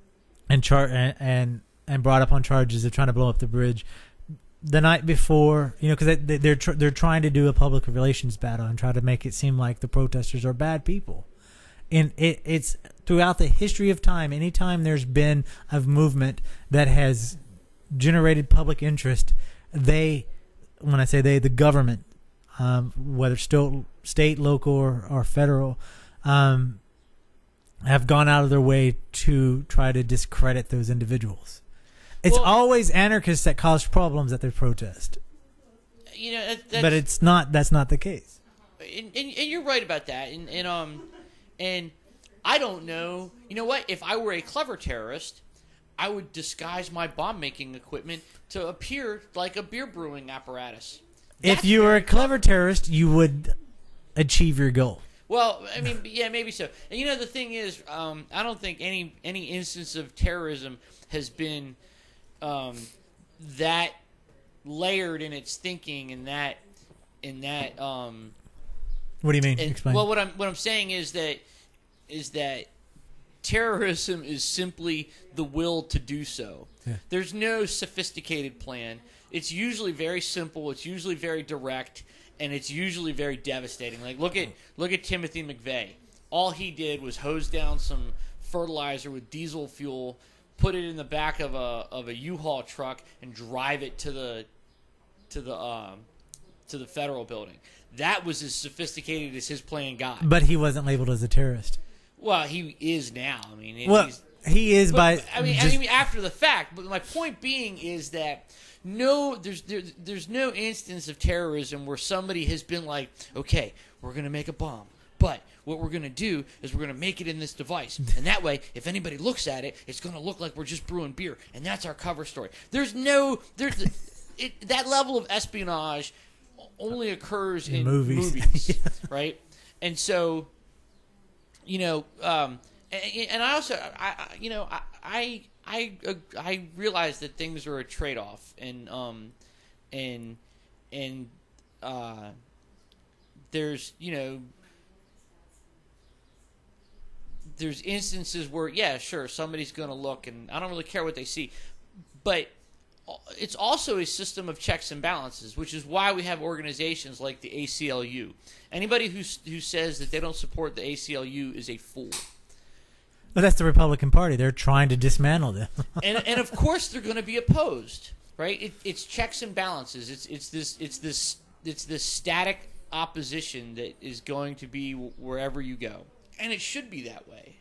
brought up on charges of trying to blow up the bridge. the night before, because they're trying to do a public relations battle and try to make it seem like the protesters are bad people. And it's throughout the history of time, anytime there's been a movement that has generated public interest, when I say they, the government, whether still state, local, or federal, have gone out of their way to try to discredit those individuals. It's always anarchists that cause problems at their protest. But it's not. That's not the case. And you're right about that. And I don't know. You know what? If I were a clever terrorist, I would disguise my bomb-making equipment to appear like a beer brewing apparatus. If you were a clever terrorist, you would achieve your goal. Well, I mean, yeah, maybe so. And the thing is, I don't think any instance of terrorism has been that layered in its thinking and that. What do you mean? Explain. Well, what I'm saying is that terrorism is simply the will to do so. Yeah. There's no sophisticated plan. It's usually very simple. It's usually very direct, and it's usually very devastating. Like look at Timothy McVeigh. All he did was hose down some fertilizer with diesel fuel, put it in the back of a U-Haul truck, and drive it to the federal building. That was as sophisticated as his plan got. But he wasn't labeled as a terrorist. Well, he is now. I mean, he is I mean, after the fact. But my point being is that there's no instance of terrorism where somebody has been like, okay, we're going to make a bomb, but what we're going to do is we're going to make it in this device, and that way, if anybody looks at it, it's going to look like we're just brewing beer, and that's our cover story. That level of espionage only occurs in movies, Yeah. right? And so, and I also, I realize that things are a trade-off, and there's there's instances where, yeah, sure, somebody's going to look, and I don't really care what they see, but it's also a system of checks and balances, which is why we have organizations like the ACLU. Anybody who says that they don't support the ACLU is a fool. Well, that's the Republican Party. They're trying to dismantle them. and of course they're going to be opposed, right? It's checks and balances. It's this static opposition that is going to be wherever you go, and it should be that way.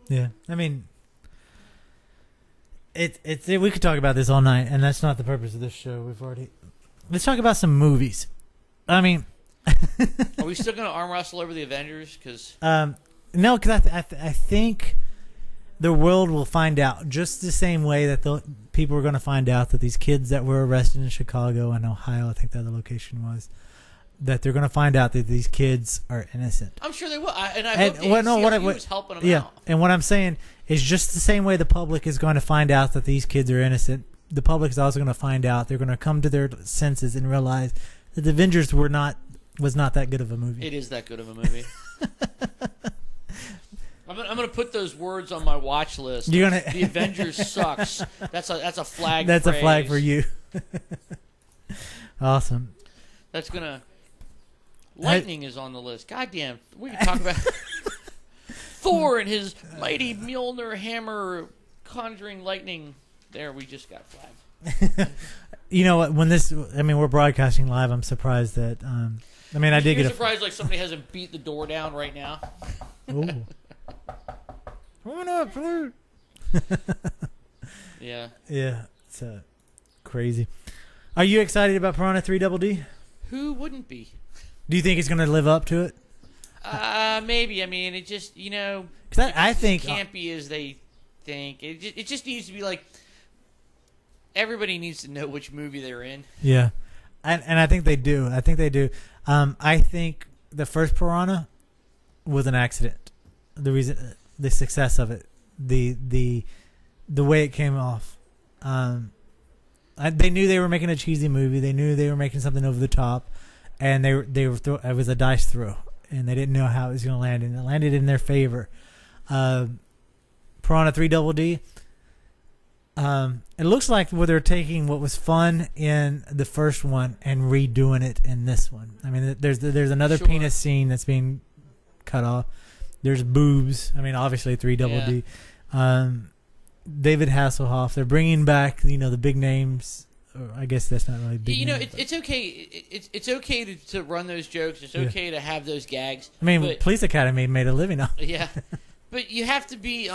Yeah, I mean, we could talk about this all night, and that's not the purpose of this show. Let's talk about some movies. I mean, are we still going to arm wrestle over the Avengers? Because no, because I think the world will find out just the same way that the people are going to find out that these kids that were arrested in Chicago and Ohio, I think the other location was, that they're going to find out that these kids are innocent. I'm sure they will, and I hope the ACLU is helping them out. And what I'm saying is just the same way the public is going to find out that these kids are innocent, the public is also going to find out, they're going to come to their senses and realize that the Avengers was not that good of a movie. It is that good of a movie. I'm going to put those words on my watch list. The Avengers sucks. That's a flag. That's phrase. A flag for you. Awesome. That's going to... Lightning is on the list. Goddamn. We can talk about Thor and his mighty Mjolnir hammer conjuring lightning. There, we just got flagged. You know what? We're broadcasting live. I'm surprised that... I did get surprised like somebody hasn't beat the door down right now. Ooh. Coming up, dude. Yeah. Yeah. It's crazy. Are you excited about Piranha 3 Double D? Who wouldn't be? Do you think it's going to live up to it? Maybe. I mean, it just, because I think it can't be as they think. It just needs to be like everybody needs to know which movie they're in. Yeah, and I think they do. I think the first Piranha was an accident. The success of it, the way it came off. They knew they were making a cheesy movie. They knew they were making something over the top. And it was a dice throw, and they didn't know how it was going to land, and it landed in their favor. Piranha 3 Double D, It looks like they're taking what was fun in the first one and redoing it in this one. I mean, there's another penis scene that's being cut off. There's boobs. I mean, obviously 3DD. David Hasselhoff. They're bringing back, the big names. Or I guess that's not really big. Names, it's okay. It's okay to run those jokes. It's okay to have those gags. I mean, Police Academy made a living off. Yeah, but you have to be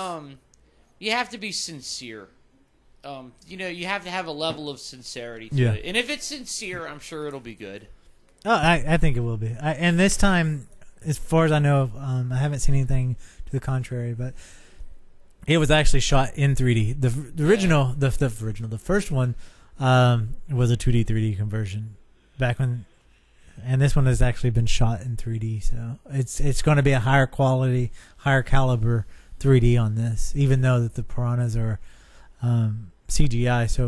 sincere. You have to have a level of sincerity to it. And if it's sincere, I'm sure it'll be good. Oh, I think it will be. And this time, as far as I know, I haven't seen anything to the contrary, but it was actually shot in 3D. The original, the first one was a 2D 3D conversion back when, and this one has actually been shot in 3D. So it's going to be a higher quality, higher caliber 3D on this, even though that the piranhas are CGI. So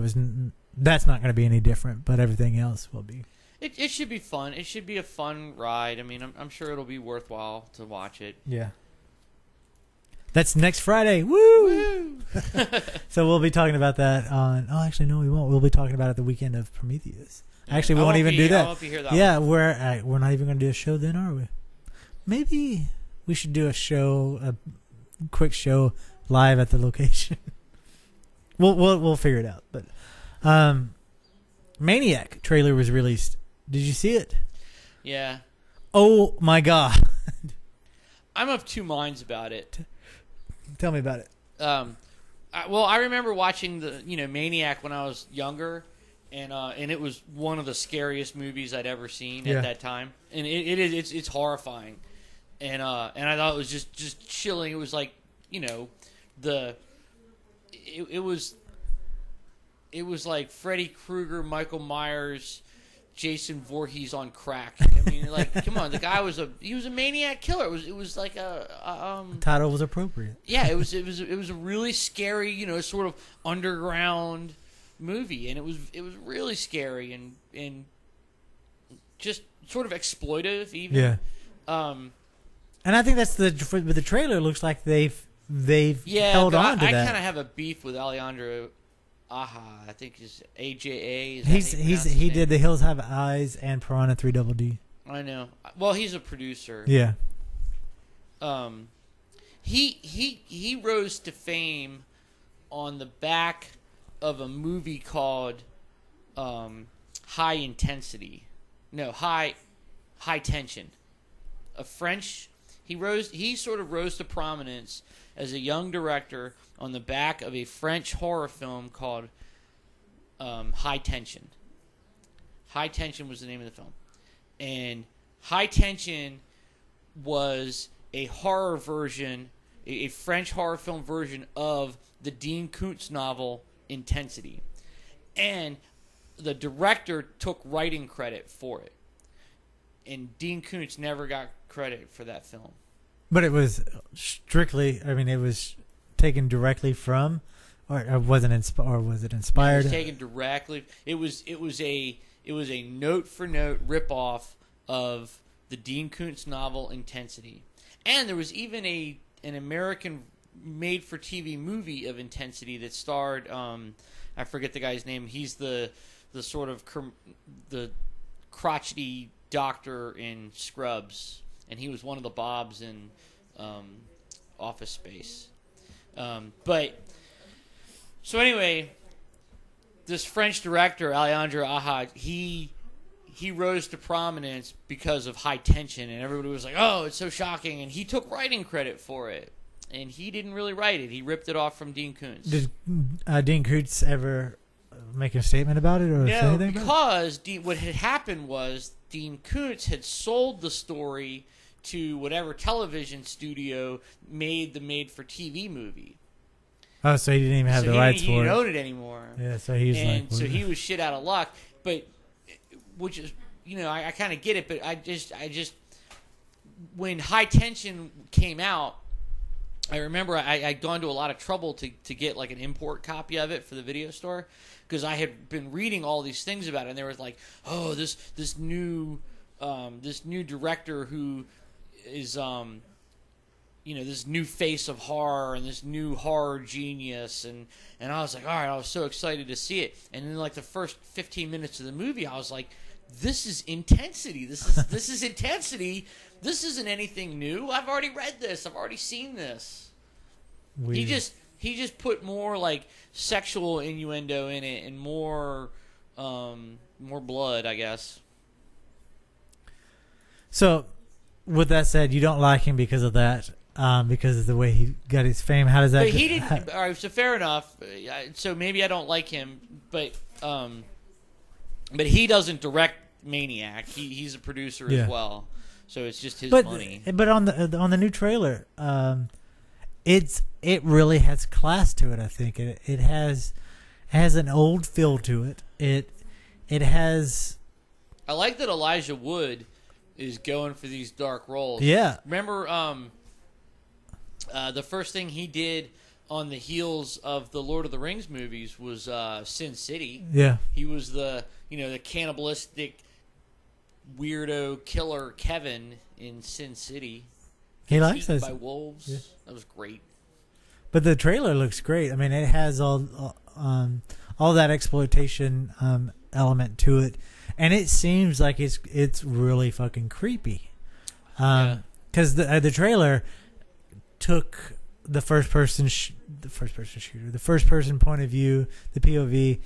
that's not going to be any different, but everything else will be. It should be fun. It should be a fun ride. I mean, I'm sure it'll be worthwhile to watch it. Yeah. That's next Friday. Woo! So we'll be talking about that on... Oh, actually, no, we won't. We'll be talking about it the weekend of Prometheus. Actually, we won't even do that. I won't be here that yeah, we're not even going to do a show then, are we? Maybe we should do a quick show live at the location. We'll figure it out. But Maniac trailer was released. Did you see it? Yeah. Oh my god. I'm of two minds about it. Tell me about it. I remember watching the Maniac when I was younger, and it was one of the scariest movies I'd ever seen at that time, and it's horrifying, and I thought it was just chilling. It was like it was like Freddy Krueger, Michael Myers, Jason Voorhees on crack. I mean, like, come on, the guy was a maniac killer. It was like the title was appropriate. Yeah, it was a really scary, sort of underground movie, and it was really scary and just sort of exploitive even. Yeah. And I think that's with the trailer looks like they've held on to that. I kind of have a beef with Alejandro. I think his AJA. He did The Hills Have Eyes and Piranha 3DD. I know. Well, he's a producer. Yeah. He rose to fame on the back of a movie called High Intensity. No, High Tension. A French. He sort of rose to prominence as a young director on the back of a French horror film called High Tension. High Tension was the name of the film. And High Tension was a horror version, a French horror film version of the Dean Koontz novel Intensity. And the director took writing credit for it. And Dean Koontz never got credit for that film. But it was strictly, it was taken directly from, or was it inspired? It was taken directly. It was a note for note ripoff of the Dean Koontz novel Intensity, and there was even an American made for TV movie of Intensity that starred I forget the guy's name. He's the sort of the crotchety doctor in Scrubs, and he was one of the Bobs in Office Space. But so anyway, this French director Alejandro Ahad, he rose to prominence because of High Tension, and everybody was like, "Oh, it's so shocking!" And he took writing credit for it, and he didn't really write it. He ripped it off from Dean Koontz. Did Dean Koontz ever make a statement about it or say anything? Because what had happened was Dean Koontz had sold the story to whatever television studio made the made-for-TV movie. Oh, so he didn't even have the rights for it. He didn't own it anymore. Yeah, so he was shit out of luck. But, which is, I kind of get it. But I just, when High Tension came out, I remember I'd gone to a lot of trouble to get like an import copy of it for the video store, because I had been reading all these things about it, and there was like, oh, this new director who is this new face of horror and this new horror genius, and I was like, all right, I was so excited to see it. And then like the first 15 minutes of the movie, I was like, this is intensity. This is intensity. This isn't anything new. I've already read this. I've already seen this. Weird. He just put more like sexual innuendo in it and more blood, I guess. So, with that said, you don't like him because of that, because of the way he got his fame. How does that? But he didn't. All right, so fair enough. So maybe I don't like him, but he doesn't direct Maniac. He's a producer as well. So it's just his money. But on the new trailer, it really has class to it. I think it has an old feel to it. It has. I like that Elijah Wood is going for these dark roles. Yeah. Remember the first thing he did on the heels of the Lord of the Rings movies was Sin City. Yeah. He was the cannibalistic weirdo killer Kevin in Sin City. He likes eaten those by wolves. Yeah. That was great. But the trailer looks great. I mean, it has all that exploitation element to it, and it seems like it's really fucking creepy. Because the trailer took the first person point of view, the POV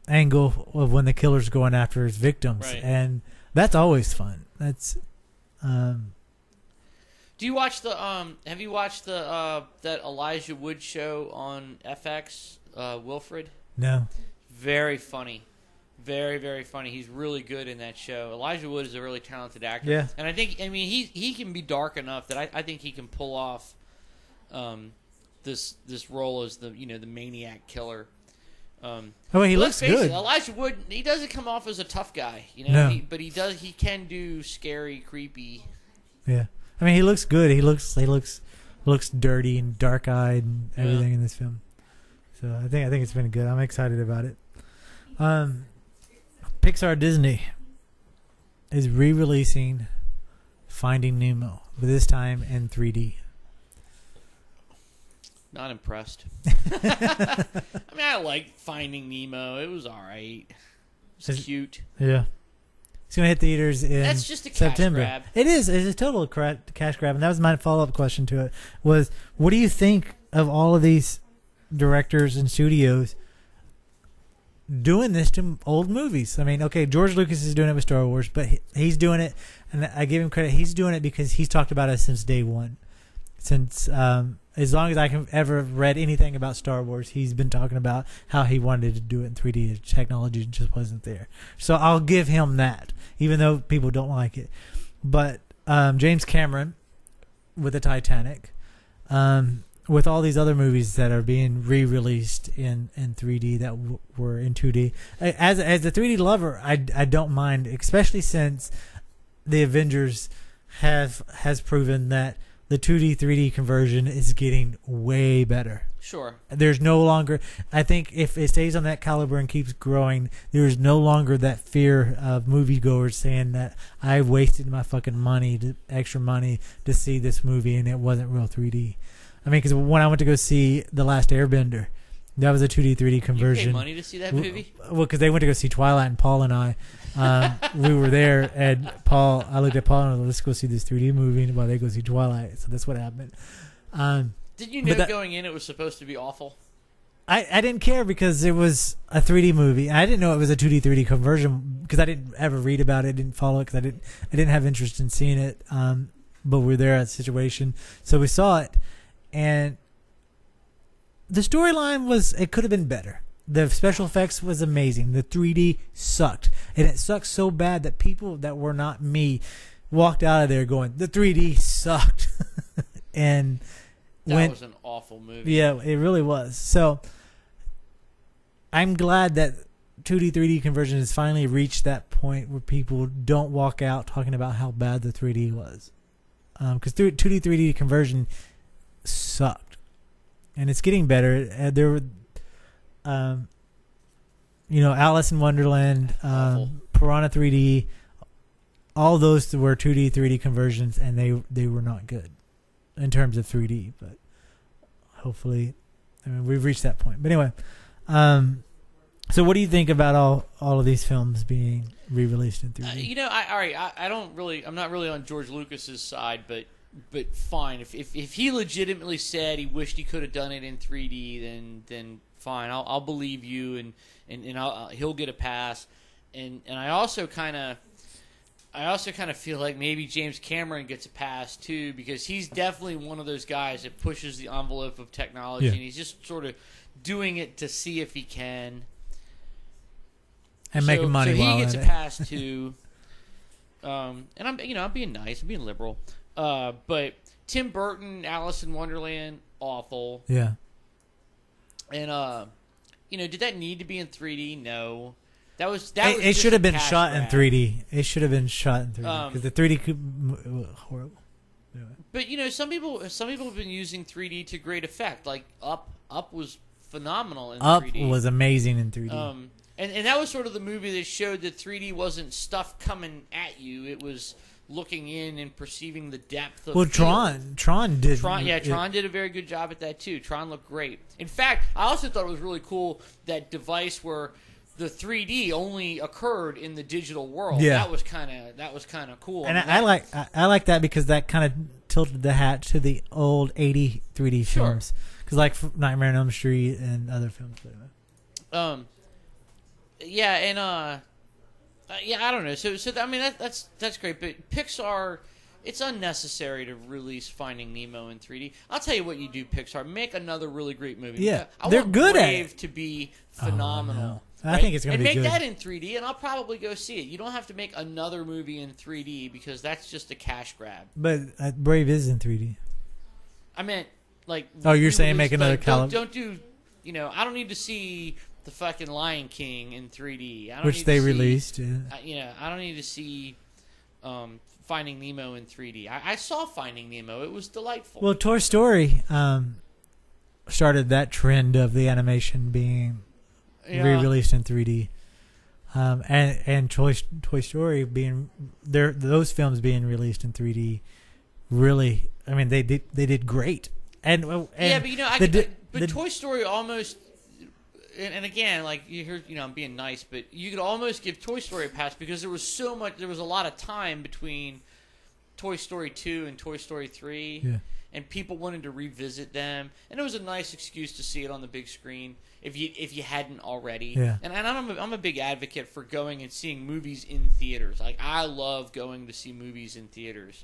angle of when the killer's going after his victims, right. And that's always fun. That's. Do you watch the have you watched the that Elijah Wood show on FX, Wilfred? No. Very funny. Very, very funny. He's really good in that show. Elijah Wood is a really talented actor. Yeah. And I mean he can be dark enough that I think he can pull off this role as the maniac killer. He looks good. Elijah Wood, he doesn't come off as a tough guy, No. But he can do scary, creepy. Yeah. I mean, he looks good. He looks dirty and dark-eyed and everything in this film. So I think it's been good. I'm excited about it. Pixar Disney is re-releasing Finding Nemo, but this time in 3D. Not impressed. I mean, I liked Finding Nemo. It was all right. It was cute. Yeah. It's going to hit theaters in That's just a September. Cash grab. It is. It's a total cash grab. And that was my follow-up question to it was, what do you think of all of these directors and studios doing this to old movies? I mean, okay, George Lucas is doing it with Star Wars, but he's doing it, and I give him credit. He's doing it because he's talked about it since day one. Since as long as I can ever read anything about Star Wars, he's been talking about how he wanted to do it in 3D. The technology just wasn't there. So I'll give him that, even though people don't like it. But James Cameron with the Titanic, with all these other movies that are being re-released in 3D that were in 2D. As a 3D lover, I don't mind, especially since the Avengers has proven that the 2D 3D conversion is getting way better. Sure. There's no longer, I think if it stays on that caliber and keeps growing, there's no longer that fear of moviegoers saying that I wasted my fucking extra money to see this movie and it wasn't real 3D. I mean, because when I went to go see The Last Airbender, that was a 2D 3D conversion. You paid money to see that movie? Well, because they went to go see Twilight, and Paul and I, we were there, and I looked at Paul and I was like, let's go see this 3D movie while they go see Twilight. So that's what happened. Did you know going in it was supposed to be awful? I didn't care because it was a 3D movie. I didn't know it was a 2D 3D conversion because I didn't ever read about it, didn't follow it because I didn't have interest in seeing it. But we're there at the situation, so we saw it, and the storyline it could have been better. The special effects was amazing. The 3D sucked, and it sucked so bad that people that were not me walked out of there going, "The 3D sucked," and that was an awful movie. Yeah, it really was. So I'm glad that 2D 3D conversion has finally reached that point where people don't walk out talking about how bad the 3D was, because 2D 3D conversion sucked, and it's getting better. There were, Alice in Wonderland, Piranha 3D, all those were 2D, 3D conversions, and they were not good in terms of 3D. But hopefully, I mean, we've reached that point. But anyway, so what do you think about all of these films being re-released in 3D? I'm not really on George Lucas's side, but fine. If he legitimately said he wished he could have done it in 3D, then fine. I'll believe you, and he'll get a pass. And I also kind of feel like maybe James Cameron gets a pass too, because he's definitely one of those guys that pushes the envelope of technology, and he's just sort of doing it to see if he can. And making money. So he gets a pass too. And I'm being nice, I'm being liberal. But Tim Burton, Alice in Wonderland, awful. Yeah. And did that need to be in 3D? No. It should have been shot in 3D. It should have been shot in 3D because the 3D could horrible. Anyway. But some people have been using 3D to great effect. Like Up was phenomenal in 3D. Up was amazing in 3D. And that was sort of the movie that showed that 3D wasn't stuff coming at you. It was looking in and perceiving the depth of Tron did. Tron did a very good job at that too. Tron looked great. In fact, I also thought it was really cool, that device where the 3D only occurred in the digital world. Yeah. That was kind of cool. And I like that because that kind of tilted the hat to the old 80 3D films. Because like Nightmare on Elm Street and other films. I don't know. So I mean that's great, but Pixar, it's unnecessary to release Finding Nemo in 3D. I'll tell you what you do, Pixar, make another really great movie. Yeah, they're good at it. Brave to be phenomenal. Oh, no. I think it's going to be good. And make that in 3D, and I'll probably go see it. You don't have to make another movie in 3D because that's just a cash grab. But Brave is in 3D. I meant like. Oh, you're saying make another Don't do. I don't need to see the fucking Lion King in 3D. Which they released. I don't need to see Finding Nemo in 3D. I saw Finding Nemo. It was delightful. Well, Toy Story started that trend of the animation being re-released in 3D. And Toy Story being those films being released in 3D, really, I mean, they did great. And but Toy Story almost. And again, like you heard, I'm being nice, but you could almost give Toy Story a pass because there was a lot of time between Toy Story 2 and Toy Story 3, and people wanted to revisit them, and it was a nice excuse to see it on the big screen if you hadn't already. Yeah. And I'm a big advocate for going and seeing movies in theaters. Like I love going to see movies in theaters,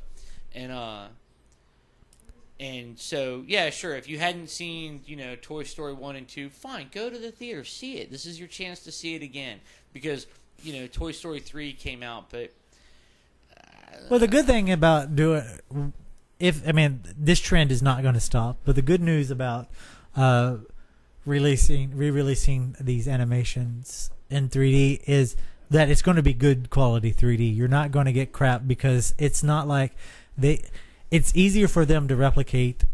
And so, yeah, sure. If you hadn't seen, Toy Story 1 and 2, fine, go to the theater, see it. This is your chance to see it again. Because, Toy Story 3 came out, but... well, the good thing about this trend is not going to stop, but the good news about re-releasing these animations in 3D is that it's going to be good quality 3D. You're not going to get crap because it's not like it's easier for them to replicate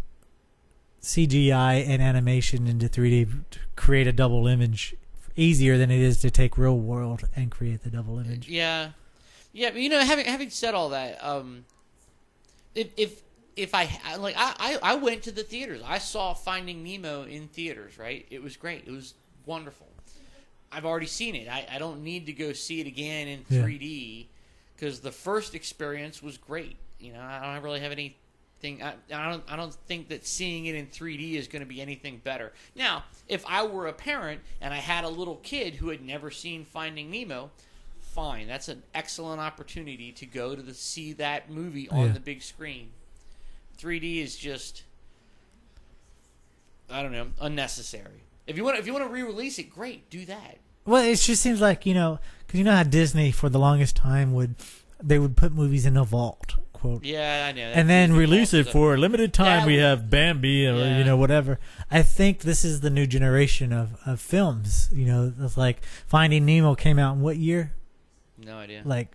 CGI and animation into 3D to create a double image easier than it is to take real world and create the double image. Yeah. But, having said all that, if I went to the theaters, I saw Finding Nemo in theaters, right? It was great. It was wonderful. I've already seen it. I don't need to go see it again in 3D because the first experience was great. I don't really have anything. I don't think that seeing it in 3D is going to be anything better. Now, if I were a parent and I had a little kid who had never seen Finding Nemo, fine. That's an excellent opportunity to go to see that movie on the big screen. 3D is just, I don't know, unnecessary. If you want to re-release it, great, do that. Well, it just seems like because how Disney for the longest time would put movies in a vault. Quote. Yeah, I know. And then release it for a limited time. We have Bambi or whatever. I think this is the new generation of films. It's like Finding Nemo came out in what year? No idea. Like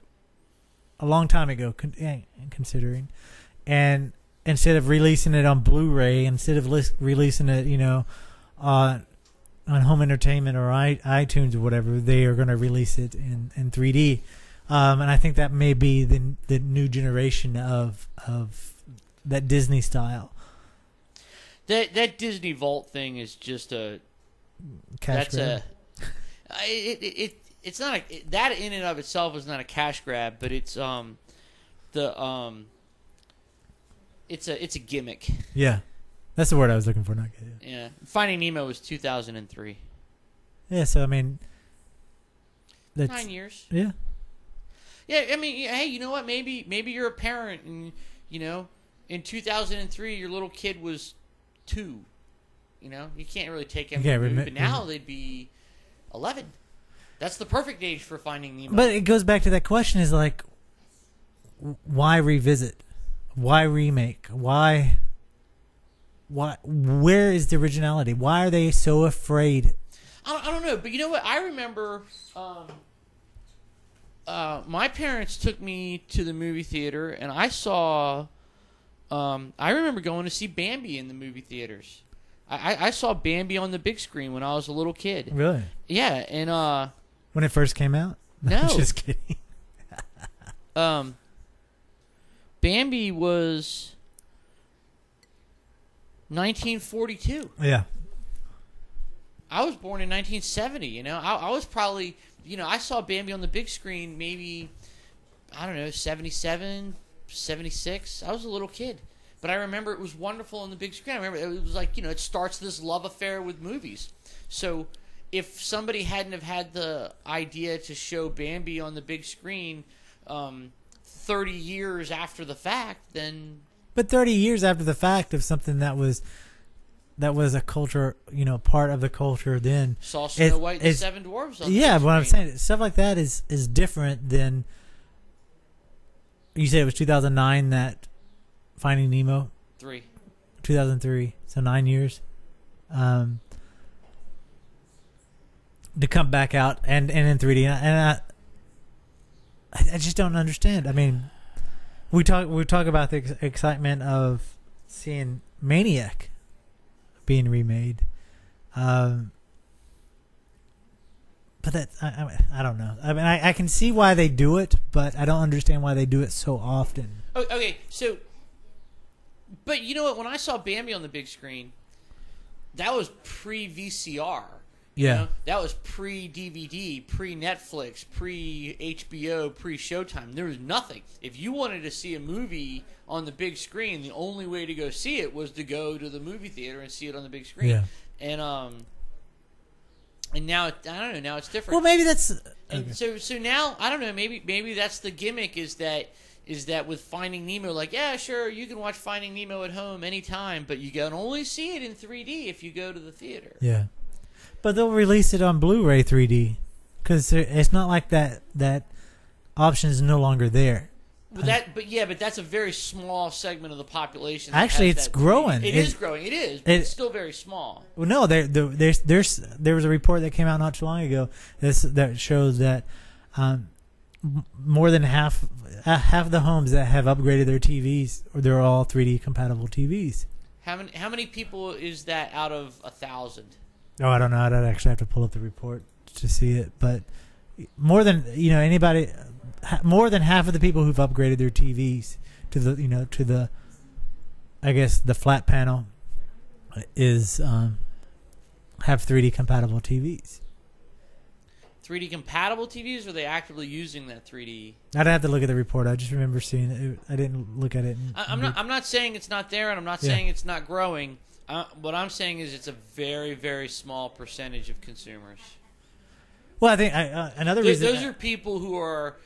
a long time ago, considering. And instead of releasing it on Blu-ray, instead of releasing it, on home entertainment or iTunes or whatever, they are going to release it in 3D. And I think that may be the new generation of that Disney style. That Disney Vault thing is just a Cash grab. It's not that in and of itself is not a cash grab, but it's it's a gimmick. Yeah, that's the word I was looking for. Not good. Yeah, Finding Nemo was 2003. Yeah, so I mean, that's 9 years. Yeah. Yeah, I mean, hey, you know what? Maybe you're a parent, and in 2003 your little kid was 2. You can't really take him. But now they'd be 11. That's the perfect age for Finding Nemo. But it goes back to that question: is like, why revisit? Why remake? Why? Where is the originality? Why are they so afraid? I don't know, but you know what? I remember my parents took me to the movie theater, and I saw. I remember going to see Bambi in the movie theaters. I saw Bambi on the big screen when I was a little kid. Really? Yeah, and when it first came out? No. I'm just kidding. Bambi was 1942. Yeah. I was born in 1970. I was probably, I saw Bambi on the big screen maybe, I don't know, 77, 76. I was a little kid. But I remember it was wonderful on the big screen. I remember it was like, it starts this love affair with movies. So if somebody hadn't have had the idea to show Bambi on the big screen 30 years after the fact, then... But 30 years after the fact of something that was a culture, part of the culture then. Saw Snow White and the Seven Dwarfs on the big but screen. I'm saying, stuff like that is different than... You said it was 2009 that Finding Nemo? 2003. So 9 years. To come back out and in 3D. And I just don't understand. I mean, we talk about the excitement of seeing Maniac being remade. But that I don't know. I mean, I can see why they do it, but I don't understand why they do it so often. Okay, so, but you know what? When I saw Bambi on the big screen, that was pre-VCR. Yeah. That was pre-DVD, pre-Netflix, pre-HBO, pre-Showtime. There was nothing. If you wanted to see a movie on the big screen, the only way to go see it was to go to the movie theater and see it on the big screen. Yeah. And now I don't know. Now it's different. Well, maybe that's. And so now I don't know. Maybe that's the gimmick. Is that with Finding Nemo? Like, yeah, sure, you can watch Finding Nemo at home anytime, but you can only see it in 3D if you go to the theater. Yeah. But they'll release it on Blu-ray 3D because it's not like that option is no longer there. But that's a very small segment of the population. Actually, it's growing. It is growing. It is, but it's still very small. Well, no, there was a report that came out not too long ago that shows that more than half of the homes that have upgraded their TVs, they're all 3D compatible TVs. How many people is that out of 1,000? Oh, I don't know. I'd actually have to pull up the report to see it, but more than anybody. More than half of the people who've upgraded their TVs to the I guess the flat panel is have 3D compatible TVs. 3D compatible TVs, or are they actively using that 3D? I'd have to look at the report. I just remember seeing it. I didn't look at it. I'm not saying it's not there, and I'm not saying it's not growing. What I'm saying is it's a very, very small percentage of consumers. Well, I think another reason those are people who are,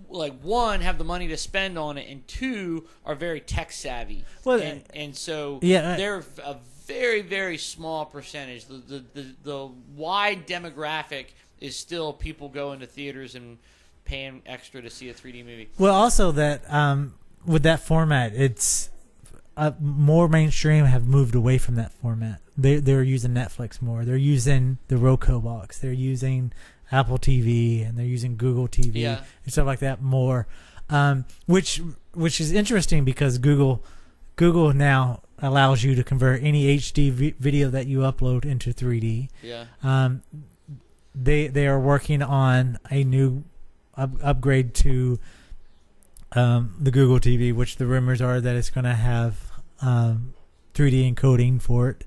like, one, have the money to spend on it, and two, are very tech savvy. Well, and so they're a very, very small percentage. The wide demographic is still people going to theaters and paying extra to see a 3D movie. Well, also that with that format, it's more mainstream have moved away from that format. They're using Netflix more. They're using the Roku box. They're using Apple TV, and they're using Google TV and stuff like that more, which is interesting because Google now allows you to convert any HD video that you upload into 3D. Yeah. They are working on a new upgrade to the Google TV, which the rumors are that it's going to have 3D encoding for it.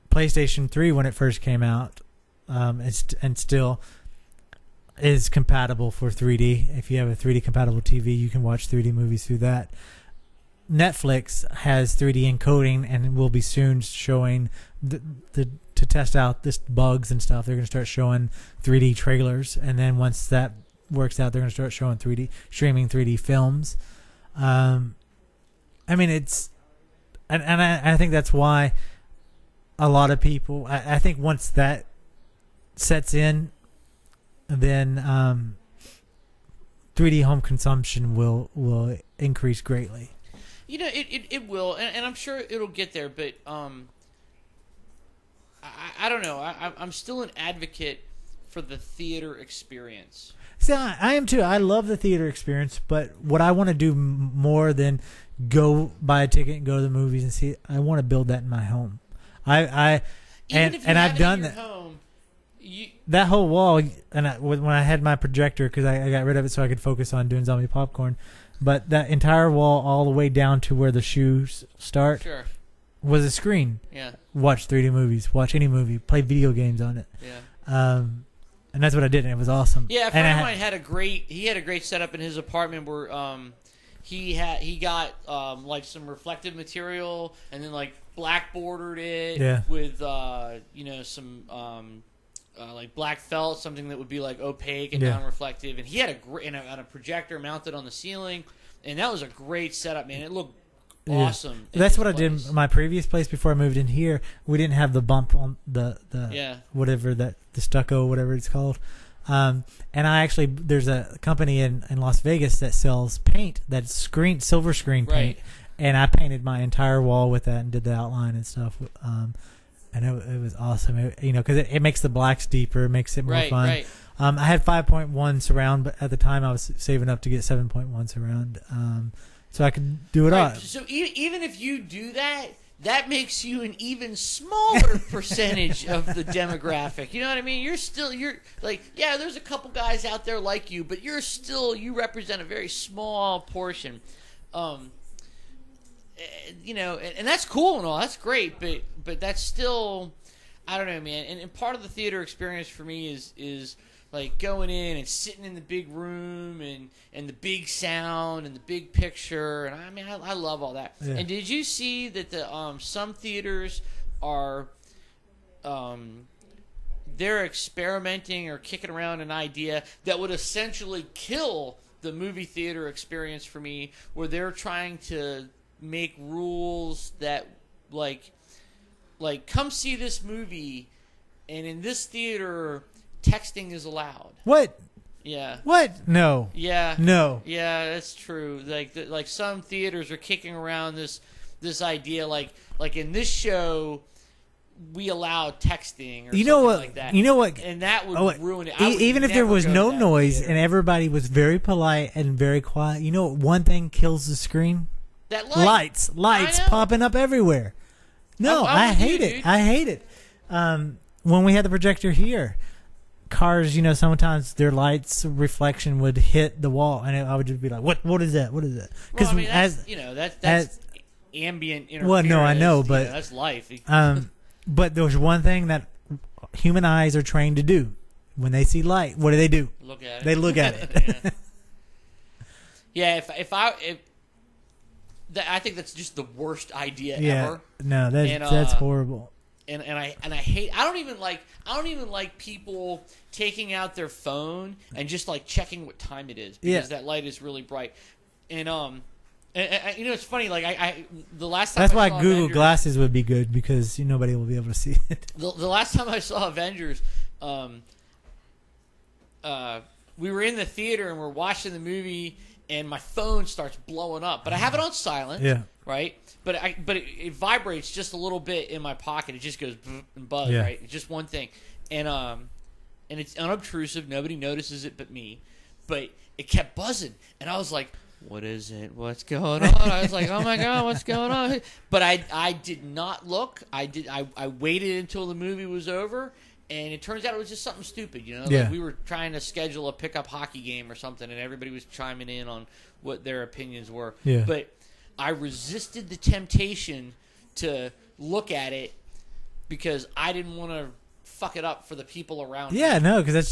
PlayStation 3, when it first came out, and still is compatible for 3D. If you have a 3D compatible TV, you can watch 3D movies through that. Netflix has 3D encoding and will be soon showing to test out this bugs and stuff. They're going to start showing 3D trailers, and then once that works out, they're going to start showing streaming 3D films. I mean, it's and I think that's why a lot of people. I think once that sets in, then 3D home consumption will increase greatly. You know, it will, and I'm sure it'll get there, but I don't know. I'm still an advocate for the theater experience. See, I am too. I love the theater experience, but what I want to do more than go buy a ticket and go to the movies and see it, I want to build that in my home. I've done that. Home, that whole wall, and when I had my projector, because I got rid of it so I could focus on doing zombie popcorn. But that entire wall, all the way down to where the shoes start, sure, was a screen. Yeah. Watch 3D movies. Watch any movie. Play video games on it. Yeah. And that's what I did, and it was awesome. Yeah, a friend of mine had a great setup in his apartment where he got like some reflective material and then like black bordered it with some like black felt, something that would be like opaque and non-reflective, and he had a projector mounted on the ceiling, and that was a great setup, man. It looked awesome. That's what I did in my previous place before I moved in here. We didn't have the bump on the whatever the stucco, whatever it's called. And there's a company in Las Vegas that sells paint, that's silver screen paint, and I painted my entire wall with that and did the outline and stuff. And it was awesome, because it makes the blacks deeper, it makes it more fun. Right. I had 5.1 surround, but at the time I was saving up to get 7.1 surround, so I could do it all. So even if you do that, that makes you an even smaller percentage of the demographic. You know what I mean? You're like, yeah, there's a couple guys out there like you, but you represent a very small portion. And that's cool and all. That's great, but that's still, I don't know, man. And part of the theater experience for me is like going in and sitting in the big room and the big sound and the big picture. And I mean, I love all that. Yeah. And did you see that the some theaters are they're experimenting or kicking around an idea that would essentially kill the movie theater experience for me, where they're trying to make rules that like come see this movie, and in this theater texting is allowed. What? Yeah. What? No. Yeah. No. Yeah, that's true. Like some theaters are kicking around this idea, like in this show we allow texting or something like that. You know what? And that would ruin it. Even if there was no noise and everybody was very polite and very quiet, you know what one thing kills the screen? That lights popping up everywhere. No, I hate it. Dude. I hate it. When we had the projector here, cars, sometimes their lights reflection would hit the wall, and I would just be like, "What is that? What is that?" Because that's ambient interference. Well, no, I know, but that's life. But there's one thing that human eyes are trained to do: when they see light, what do? Look at it. They look at it. Yeah. I think that's just the worst idea ever. No, that's horrible. And I hate. I don't even like people taking out their phone and just like checking what time it is because that light is really bright. And it's funny. Like the last time that's I why saw Google Avengers, Glasses would be good because nobody will be able to see it. The last time I saw Avengers, we were in the theater and we're watching the movie. And my phone starts blowing up, but I have it on silent, right? But it vibrates just a little bit in my pocket. It just goes and buzz, right? It's just one thing, and it's unobtrusive. Nobody notices it but me. But it kept buzzing, and I was like, "What is it? What's going on?" I was like, "Oh my god, what's going on?" But I did not look. I waited until the movie was over, And it turns out it was just something stupid, you know? Yeah. Like we were trying to schedule a pickup hockey game or something, and everybody was chiming in on what their opinions were. Yeah. But I resisted the temptation to look at it because I didn't want to fuck it up for the people around me. Yeah, no, because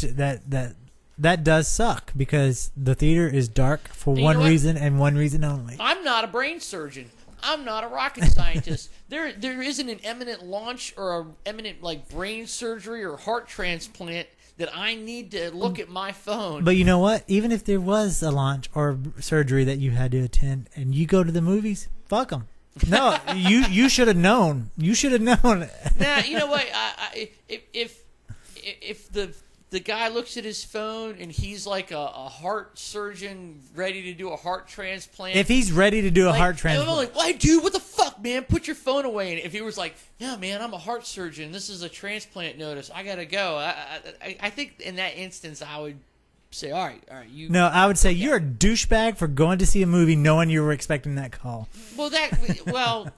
that does suck because the theater is dark for one reason and one reason only. I'm not a brain surgeon. I'm not a rocket scientist. There isn't an imminent launch or an imminent like brain surgery or heart transplant that I need to look at my phone. But you know what? Even if there was a launch or surgery that you had to attend, and you go to the movies, fuck them. No, you should have known. You should have known. Now you know what? If the guy looks at his phone and he's like a heart surgeon ready to do a heart transplant. If he's ready to do a heart transplant. I'm like, why, dude, what the fuck, man? Put your phone away. And if he was like, yeah, man, I'm a heart surgeon. This is a transplant notice. I got to go. I think in that instance, I would say, all right. You. No, I would say you're a douchebag for going to see a movie knowing you were expecting that call. Well,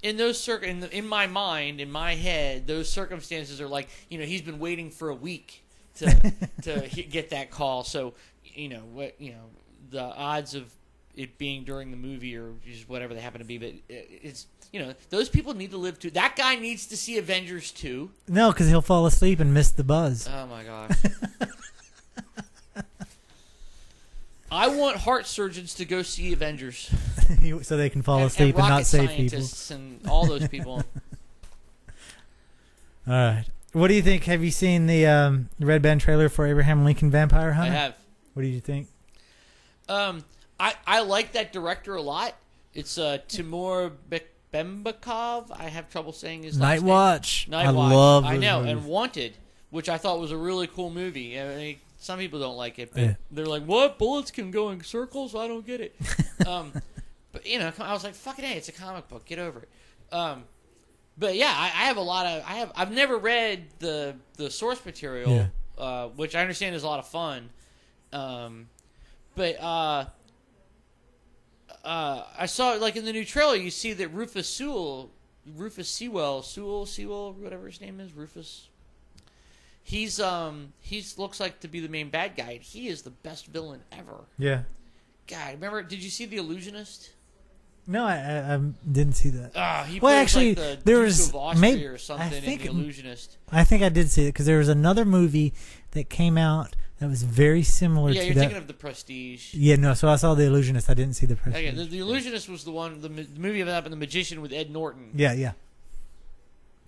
in those in my mind, in my head, those circumstances are like, you know, he's been waiting for a week to get that call. So, the odds of it being during the movie or just whatever they happen to be, but it's, you know, those people need to live too. That guy needs to see Avengers 2. No, because he'll fall asleep and miss the buzz. Oh my gosh. I want heart surgeons to go see Avengers. So they can fall asleep and not save people. And all those people. All right. What do you think? Have you seen the Red Band trailer for Abraham Lincoln Vampire Hunter? I have. What do you think? I like that director a lot. It's Timur Bekmambetov. I have trouble saying his last name. Watch. Night Watch. Love I know. movies. And Wanted, which I thought was a really cool movie. I mean, some people don't like it, but they're like, what? Bullets can go in circles? I don't get it. But, you know, I was like, fucking A, it's a comic book. Get over it. But, yeah, I have a lot of... I've never read the source material, which I understand is a lot of fun. But I saw, like, in the new trailer, you see that Rufus Sewell, whatever his name is, Rufus... He's looks like to be the main bad guy. He is the best villain ever. Yeah. God, remember? Did you see The Illusionist? No, I didn't see that. He plays actually, like the there Duke was of Austria or something in The Illusionist. I think I did see it because there was another movie that came out that was very similar to that. Yeah, you're thinking of The Prestige. Yeah, no. So I saw The Illusionist. I didn't see The Prestige. Okay, the Illusionist was the one, the movie about The Magician with Ed Norton. Yeah.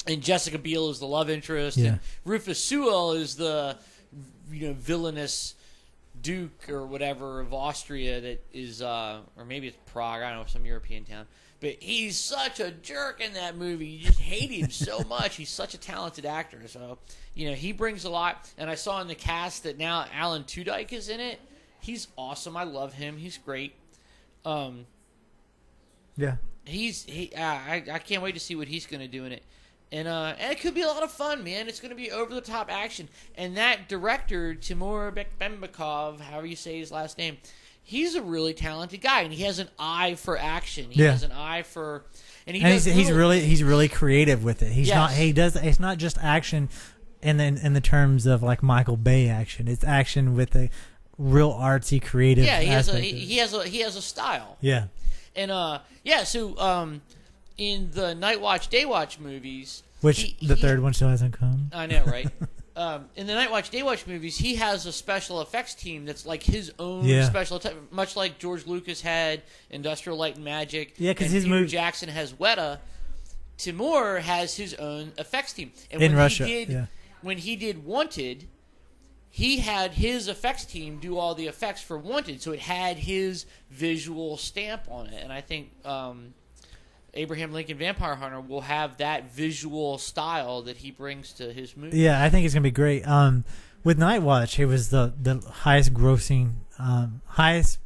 And Jessica Biel is the love interest, Yeah. and Rufus Sewell is the villainous Duke or whatever of Austria that is, or maybe it's Prague, I don't know, some European town. But he's such a jerk in that movie. You just hate him so much. He's such a talented actor. So, he brings a lot. And I saw in the cast that now Alan Tudyk is in it. He's awesome. I love him. He's great. Yeah. I can't wait to see what he's going to do in it. And it could be a lot of fun, man. It's going to be over-the-top action. And that director, Timur Bekmambetov, however you say his last name, he's a really talented guy, and he has an eye for action. He has an eye for, and he's really creative with it. It's not just action in the terms of like Michael Bay action. It's action with a real artsy, creative. Yeah, aspect he has a style. Yeah, and So in the Night Watch, Day Watch movies, which the third one still hasn't come. I know, right? In the Night Watch, Day Watch movies, he has a special effects team that's like his own special, much like George Lucas had Industrial Light and Magic. Yeah, because his Peter movie Jackson has Weta. Timur has his own effects team. And in Russia, when he did Wanted, he had his effects team do all the effects for Wanted, so it had his visual stamp on it. And I think Abraham Lincoln Vampire Hunter will have that visual style that he brings to his movie. Yeah, I think it's gonna be great. With Night Watch, it was the highest grossing, highest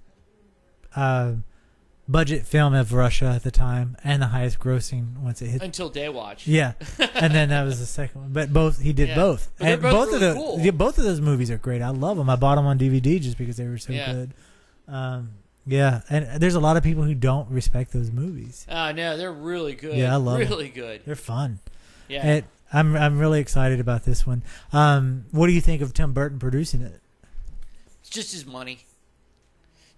budget film of Russia at the time, and the highest grossing once it hit. Until Day Watch. Yeah, and then that was the second one. But he did both, but and both really cool. Both of those movies are great. I love them. I bought them on DVD just because they were so good. Yeah, and there's a lot of people who don't respect those movies. No, they're really good. Yeah, I love them. Really good. They're fun. Yeah. I'm really excited about this one. What do you think of Tim Burton producing it? It's just his money.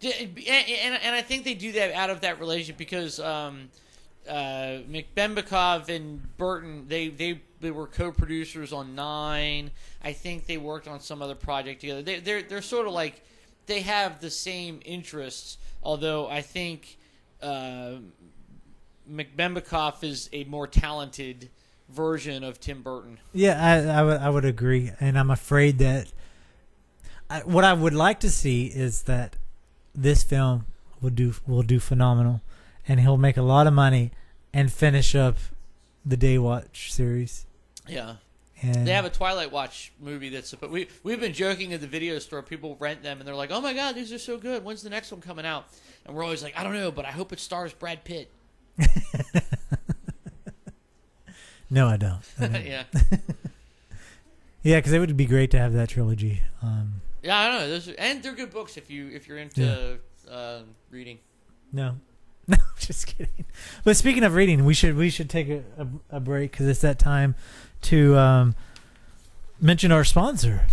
And I think they do that out of that relationship because McBembekov and Burton, they were co-producers on 9. I think they worked on some other project together. They're sort of like, they have the same interests, although I think McBembekov is a more talented version of Tim Burton. Yeah, I would agree, and I'm afraid that what I would like to see is that this film will do phenomenal, and he'll make a lot of money and finish up the Daywatch series. Yeah. And they have a Twilight Watch movie that's... But we've been joking at the video store. People rent them, and they're like, oh, my God, these are so good. When's the next one coming out? And we're always like, I don't know, but I hope it stars Brad Pitt. No, I don't. Yeah. Yeah, because it would be great to have that trilogy. Yeah, I don't know. And they're good books if you're into reading. No, just kidding. But speaking of reading, we should take a break because it's that time to mention our sponsor.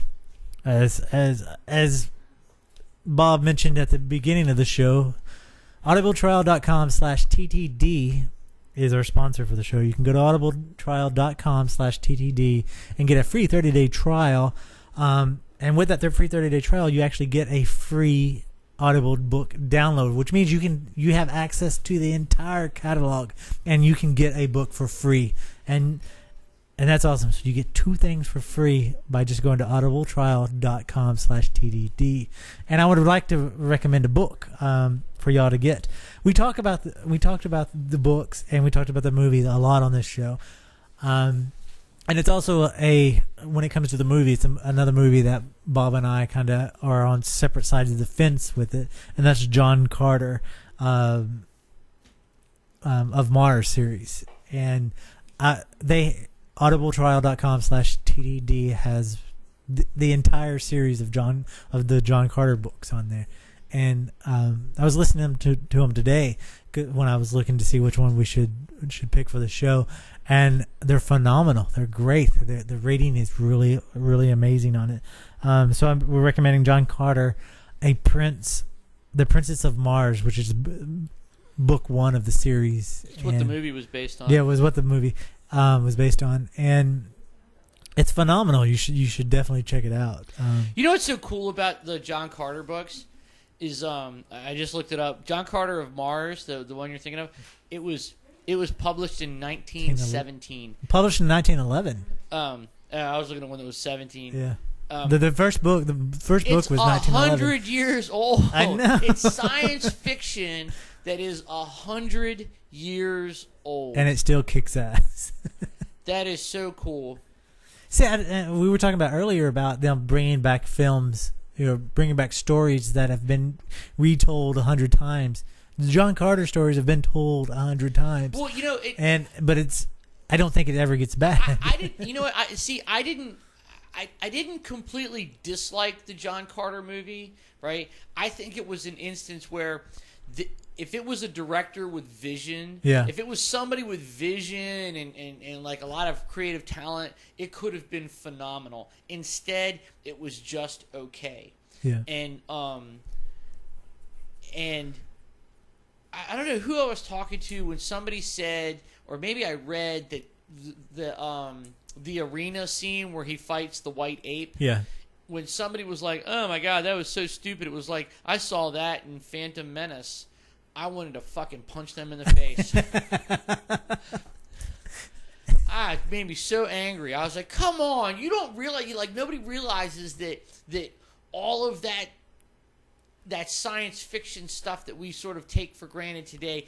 As Bob mentioned at the beginning of the show, audibletrial.com/TTD is our sponsor for the show. You can go to audibletrial.com/TTD and get a free 30-day trial. And with that free 30-day trial, you actually get a free Audible book download, which means you have access to the entire catalog, and you can get a book for free. And that's awesome. So you get 2 things for free by just going to audibletrial.com/TTD. And I would like to recommend a book for y'all to get. We talked about the books, and we talked about the movie a lot on this show. And it's also when it comes to the movie, it's another movie that Bob and I kind of are on separate sides of the fence with it, and that's John Carter of Mars series. And audibletrial.com/TTD has the entire series of the John Carter books on there. And I was listening to them today when I was looking to see which one we should pick for the show, and they're phenomenal. They're great. The rating is really, really amazing on it. So we're recommending John Carter, The Princess of Mars, which is book 1 of the series. It's what the movie was based on. Yeah, it was what the movie was based on, and it's phenomenal. You should definitely check it out. You know what's so cool about the John Carter books is I just looked it up. John Carter of Mars, the one you're thinking of, it was published in 1917. Published in 1911. I was looking at one that was 17. Yeah. The first book was 1911. 100 years old. I know. It's science fiction that is 100 years old, and it still kicks ass. That is so cool. See, we were talking about earlier about them bringing back films, bringing back stories that have been retold 100 times. The John Carter stories have been told 100 times. Well, but I don't think it ever gets bad. I didn't. You know what? I didn't completely dislike the John Carter movie. Right? I think it was an instance where if it was a director with vision, if it was somebody with vision and like a lot of creative talent, it could have been phenomenal. Instead, it was just okay. Yeah. And I don't know who I was talking to when somebody said, or maybe I read that the arena scene where he fights the white ape. Yeah. When somebody was like, "Oh my God, that was so stupid," it was like, I saw that in Phantom Menace. I wanted to fucking punch them in the face. It made me so angry. I was like, come on, you don't realize, nobody realizes that all of that science fiction stuff that we sort of take for granted today,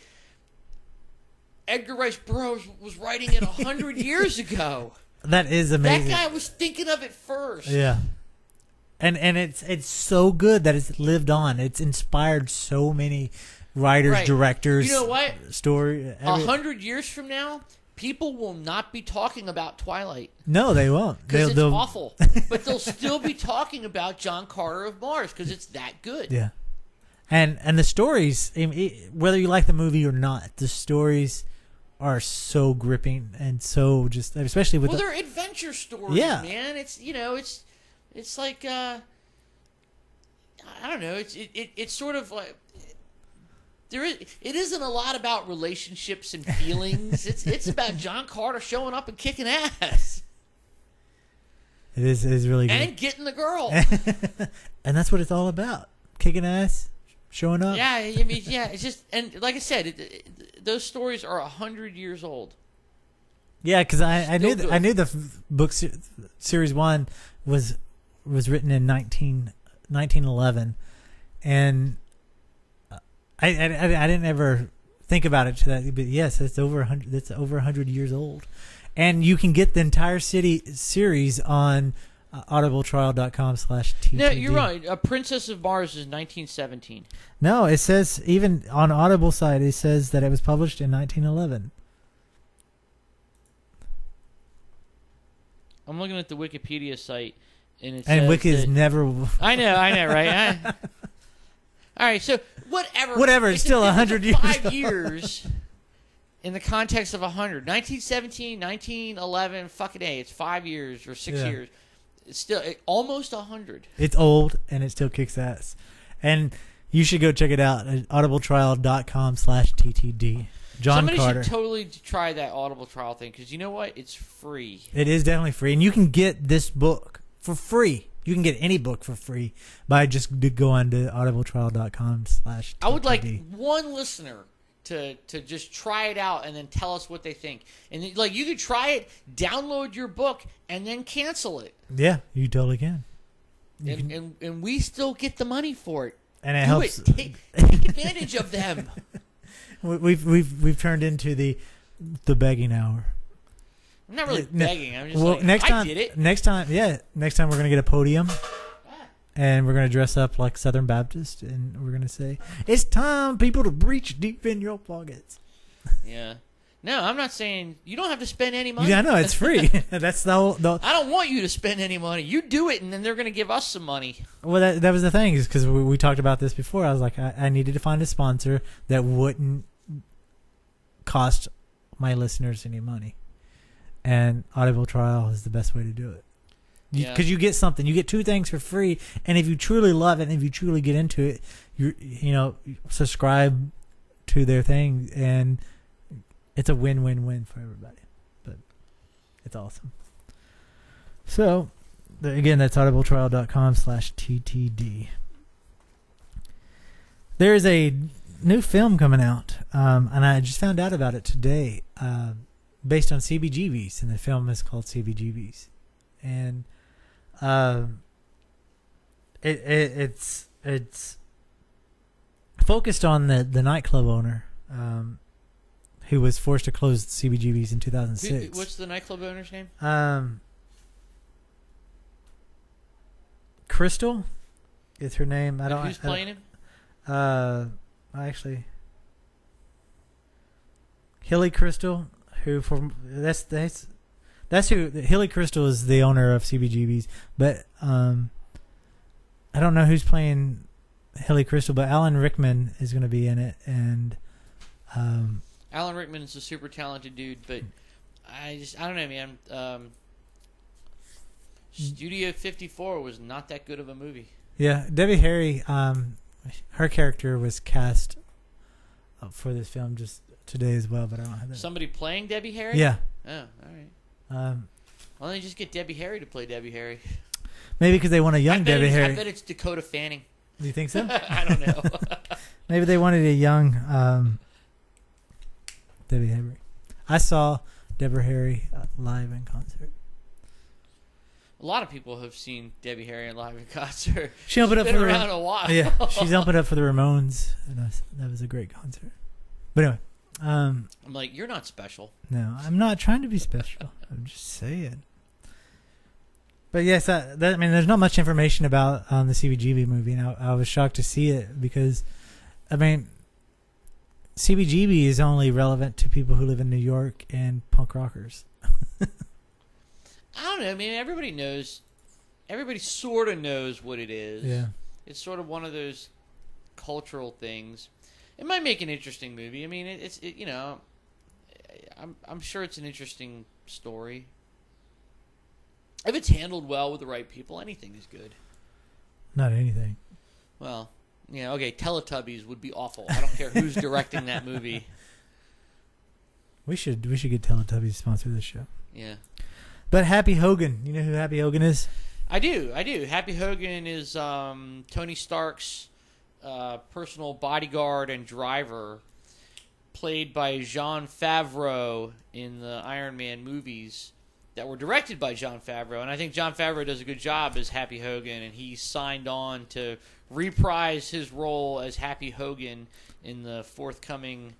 Edgar Rice Burroughs was writing it 100 years ago. That is amazing. That guy was thinking of it first. Yeah. And it's so good that it's lived on. It's inspired so many writers, directors. You know what? 100 years from now, people will not be talking about Twilight. No, they won't. Because it's awful. But they'll still be talking about John Carter of Mars because it's that good. Yeah. And the stories, whether you like the movie or not, the stories are so gripping and so just, especially with they're adventure stories, yeah, man. It's it's like I don't know. It's sort of like it isn't a lot about relationships and feelings. it's about John Carter showing up and kicking ass. It is really good. And getting the girl. And that's what it's all about. Kicking ass, showing up. Yeah, I mean, yeah, it's just, and like I said, those stories are 100 years old. Yeah, because I knew the book series 1 was written in 1911, and I didn't ever think about it to that, but yes, it's over 100. That's over 100 years old. And you can get the entire series on audibletrial.com/TTD. No, you're right. Princess of Mars is 1917. No, it says, even on Audible side, it says that it was published in 1911. I'm looking at the Wikipedia site, and it says and Wiki is never... I know, right? All right, so whatever. It's still 100 years. 5 years... In the context of 100. 1917, 1911, fucking A. It's 5 years or 6 years. It's still almost 100. It's old, and it still kicks ass. And you should go check it out at audibletrial.com/TTD. Somebody Carter. should totally try that Audible trial thing, because you know what? It's free. It is definitely free. And you can get this book for free. You can get any book for free by just going to audibletrial.com/TTD. I would like one listener to just try it out and then tell us what they think. And like, you could try it, download your book, and then cancel it. Yeah, you totally can. And we still get the money for it. And it helps. Take advantage of them. We've turned into the begging hour. I'm not really begging. I'm just I did it. Next time we're gonna get a podium. And we're going to dress up like Southern Baptist, and we're going to say, "It's time, people, to reach deep in your pockets." Yeah. No, I'm not saying you don't have to spend any money. Yeah, no, it's free. That's the whole... I don't want you to spend any money. You do it, and then they're going to give us some money. Well, that was the thing, is because we talked about this before. I was like, I needed to find a sponsor that wouldn't cost my listeners any money. And Audible Trial is the best way to do it. Because you get something, you get two things for free, and if you truly love it, and if you truly get into it, you subscribe to their thing, and it's a win-win-win for everybody. But it's awesome. So, again, that's audibletrial.com/TTD. There is a new film coming out, and I just found out about it today, based on CBGBs, and the film is called CBGBs, and it's focused on the nightclub owner who was forced to close CBGBs in 2006. What's the nightclub owner's name? Crystal is her name. Who's playing him? Actually, Hilly Crystal, who that's who Hilly Crystal is, the owner of CBGBs, but I don't know who's playing Hilly Crystal, but Alan Rickman is going to be in it, and Alan Rickman is a super talented dude, but I don't know, man. Studio 54 was not that good of a movie. Yeah, Debbie Harry, her character was cast for this film just today as well, but I don't have that. Somebody playing Debbie Harry? Yeah. Oh, all right. Why don't they just get Debbie Harry to play Debbie Harry? Maybe because they want a young Debbie Harry. I bet it's Dakota Fanning. Do you think so? I don't know. Maybe they wanted a young Debbie Harry. I saw Deborah Harry live in concert. A lot of people have seen Debbie Harry live in concert. She opened up for around a while. Yeah, she's opened up for the Ramones, and that was a great concert. But anyway, I'm like, you're not special. No, I'm not trying to be special. I'm just saying. But yes, I mean, there's not much information about the CBGB movie, and I was shocked to see it because, I mean, CBGB is only relevant to people who live in New York and punk rockers. I don't know. I mean, everybody knows. Everybody sort of knows what it is. Yeah. It's sort of one of those cultural things. It might make an interesting movie. I mean, it's I'm sure it's an interesting story. If it's handled well with the right people, anything is good. Not anything. Well, yeah, okay, Teletubbies would be awful. I don't care who's directing that movie. We should get Teletubbies to sponsor this show. Yeah. But Happy Hogan, you know who Happy Hogan is? I do. Happy Hogan is Tony Stark's personal bodyguard and driver, played by Jon Favreau in the Iron Man movies that were directed by Jon Favreau. And I think Jon Favreau does a good job as Happy Hogan, and he signed on to reprise his role as Happy Hogan in the forthcoming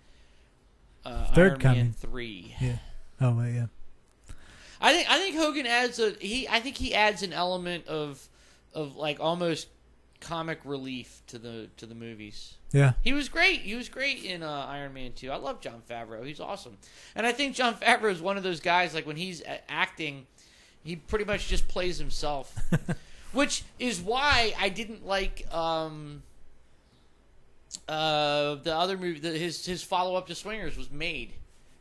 Iron Man 3. Yeah. Oh, well, yeah. I think Hogan adds he adds an element of like almost comic relief to the movies. Yeah. He was great. He was great in Iron Man 2. I love Jon Favreau. He's awesome. And I think Jon Favreau is one of those guys, like when he's acting, he pretty much just plays himself. Which is why I didn't like the other movie, his follow-up to Swingers was Made,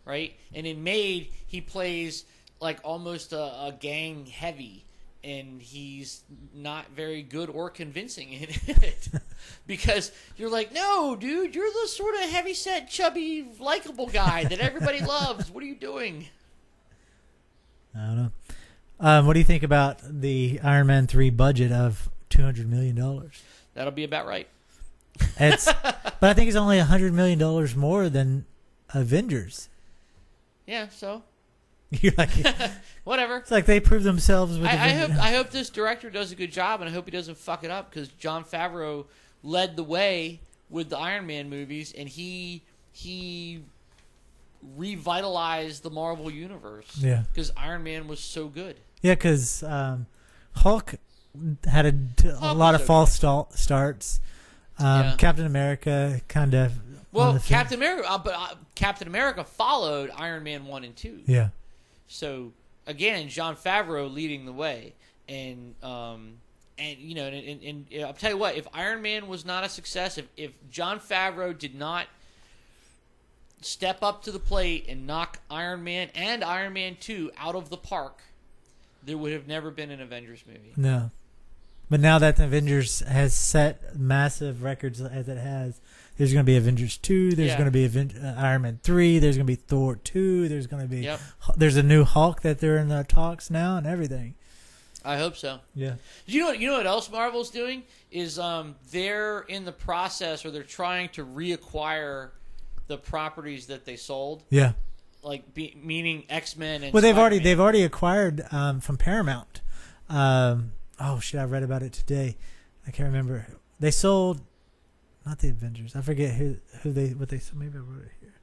right? And in Made, he plays like almost a gang heavy, and he's not very good or convincing in it. Because you're like, no, dude, you're the sort of heavy-set, chubby, likable guy that everybody loves. What are you doing? I don't know. What do you think about the Iron Man 3 budget of $200 million? That'll be about right. But I think it's only $100 million more than Avengers. Yeah, so you're like, whatever. It's like they proved themselves with I hope this director does a good job, and I hope he doesn't fuck it up, because Jon Favreau led the way with the Iron Man movies, and he revitalized the Marvel universe. Yeah, because Iron Man was so good. Yeah, because Hulk had a lot of false starts. Captain America kind of. Well, Captain America followed Iron Man 1 and 2. Yeah. So again, Jon Favreau leading the way, and you know, and I'll tell you what, if Iron Man was not a success, if Jon Favreau did not step up to the plate and knock Iron Man and Iron Man 2 out of the park, there would have never been an Avengers movie. No. But now that the Avengers has set massive records as it has, there's going to be Avengers 2, there's going to be Iron Man 3, there's going to be Thor 2, there's going to be there's a new Hulk that they're in the talks now and everything. I hope so. Yeah. You know what else Marvel's doing is they're in the process, or they're trying to reacquire the properties that they sold. Yeah. Like meaning X-Men and well, Spider-Man. they've already acquired from Paramount. Oh shit! I read about it today. I can't remember. They sold, not the Avengers. I forget what they sold. Maybe I wrote it here.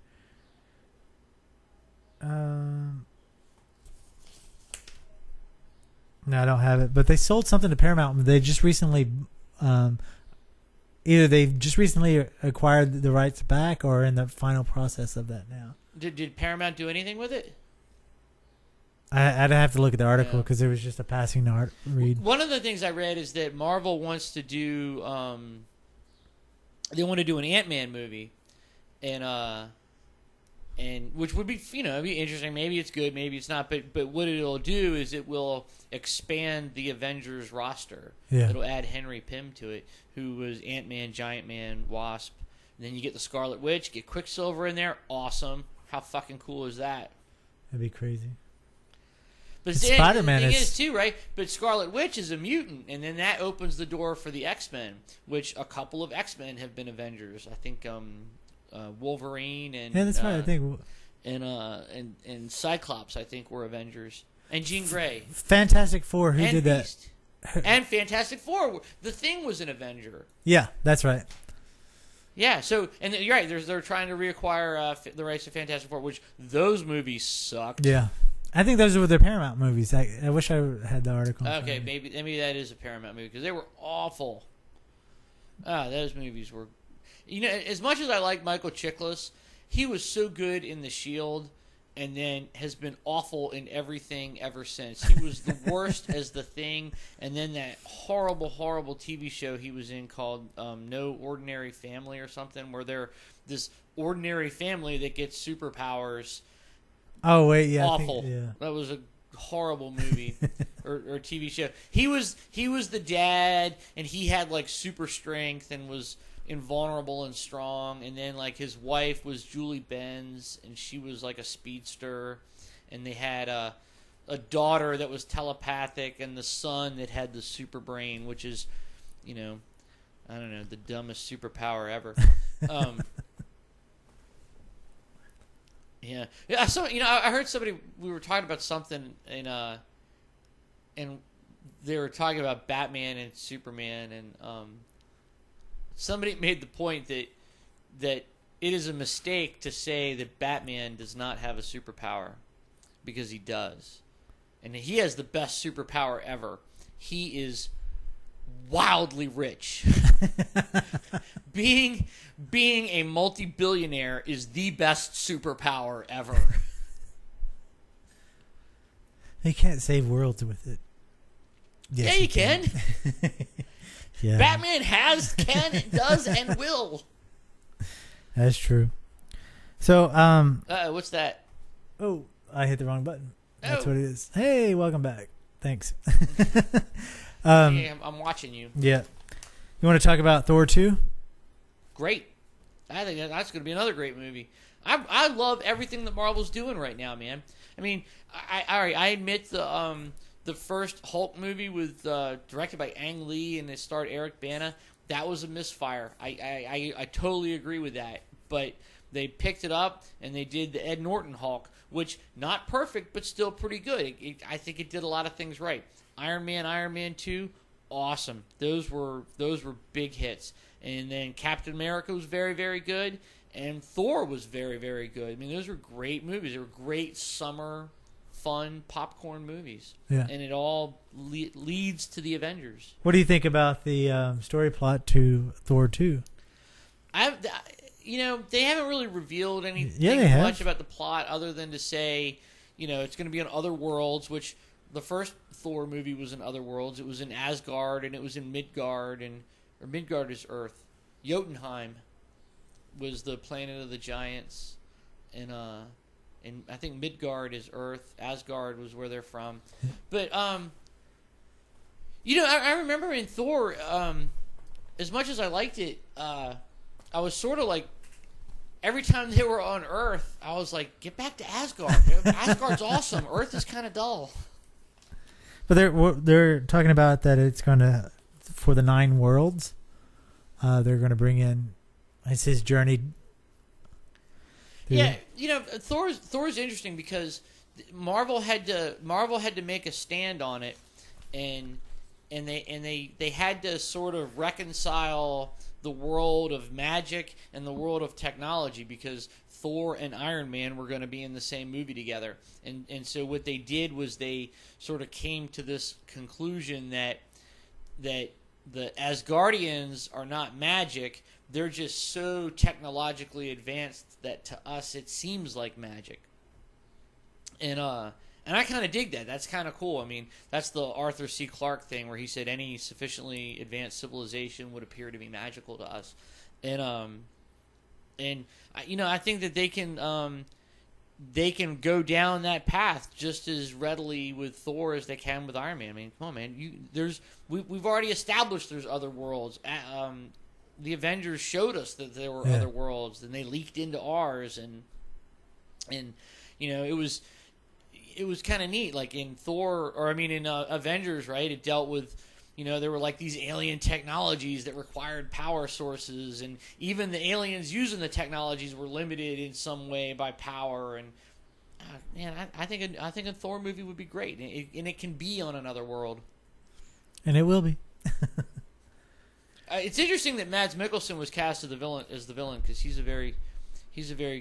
No, I don't have it. But they sold something to Paramount. They just recently, either they've just recently acquired the rights back, or in the final process of that now. Did Paramount do anything with it? I'd have to look at the article because there was just a passing read. One of the things I read is that Marvel wants to do, they want to do an Ant-Man movie, and which would be, it'd be interesting. Maybe it's good, maybe it's not. But what it'll do is it will expand the Avengers roster. Yeah. It'll add Henry Pym to it, who was Ant-Man, Giant Man, Wasp. And then you get the Scarlet Witch, get Quicksilver in there. Awesome. How fucking cool is that? That'd be crazy. But Spider-Man is too, right? But Scarlet Witch is a mutant, and then that opens the door for the X-Men, which a couple of X-Men have been Avengers. I think Wolverine and that's right. I think and Cyclops, I think, were Avengers, and Jean Grey. Fantastic Four, who did Beast. that? And Fantastic Four. The Thing was an Avenger. Yeah, that's right. Yeah, so and you're right. They're trying to reacquire the rights to Fantastic Four, which those movies sucked. Yeah. I think those were their Paramount movies. I wish I had the article. Okay, maybe that is a Paramount movie, because they were awful. Those movies were... as much as I like Michael Chiklis, he was so good in The Shield, and then has been awful in everything ever since. He was the worst as The Thing, and then that horrible, horrible TV show he was in called No Ordinary Family or something, where they're this ordinary family that gets superpowers, Oh wait, yeah, Awful. I think, yeah. That was a horrible movie or TV show. He was the dad, and he had like super strength and was invulnerable and strong. And then like his wife was Julie Benz, and she was like a speedster. And they had a daughter that was telepathic, and the son that had the super brain, which is, I don't know, the dumbest superpower ever. Yeah. So I heard somebody. We were talking about something, and they were talking about Batman and Superman, and somebody made the point that it is a mistake to say that Batman does not have a superpower, because he does, and he has the best superpower ever. He is wildly rich. Being a multi-billionaire is the best superpower ever. He can't save worlds with it. Yes, yeah, he can. Yeah. Batman can, does, and will. That's true. So, what's that? Oh, I hit the wrong button. That's Oh. what it is. Hey, welcome back. Thanks. Hey, I'm watching you. Yeah. You want to talk about Thor 2? Great. I think that's going to be another great movie. I love everything that Marvel's doing right now, man. I mean, I admit the first Hulk movie with directed by Ang Lee and it starred Eric Bana. That was a misfire. I totally agree with that. But they picked it up and they did the Ed Norton Hulk, which not perfect but still pretty good. I think it did a lot of things right. Iron Man 2, awesome. Those were big hits. And then Captain America was very, very good. And Thor was very, very good. I mean, those were great movies. They were great summer, fun, popcorn movies. Yeah. And it all leads to the Avengers. What do you think about the story plot to Thor 2? They haven't really revealed anything much about the plot other than to say, it's going to be on other worlds, which the first Thor movie was in other worlds. It was in Asgard, and it was in Midgard, or Midgard is Earth. Jotunheim was the planet of the giants, and I think Midgard is Earth. Asgard was where they're from. But I remember in Thor, as much as I liked it, I was sort of like, every time they were on Earth, I was like, get back to Asgard. Asgard's awesome. Earth is kind of dull. But they're talking about that it's going to, for the 9 worlds, they're going to bring in, it's his journey. Yeah, Thor's interesting because Marvel had to make a stand on it, and they had to sort of reconcile the world of magic and the world of technology, because Thor and Iron Man were going to be in the same movie together. And so what they did was they sort of came to this conclusion that the Asgardians are not magic. They're just so technologically advanced that to us it seems like magic. And I kind of dig that. That's kind of cool. I mean, that's the Arthur C. Clarke thing where he said any sufficiently advanced civilization would appear to be magical to us. And I think that they can go down that path just as readily with Thor as they can with Iron Man. I mean, come on, man. We've already established there's other worlds. The Avengers showed us that there were other worlds, and they leaked into ours, and it was kind of neat. Like in in Avengers, right? It dealt with, there were like these alien technologies that required power sources, and even the aliens using the technologies were limited in some way by power. And I think a Thor movie would be great, and it can be on another world, and it will be. It's interesting that Mads Mikkelsen was cast as the villain because he's a very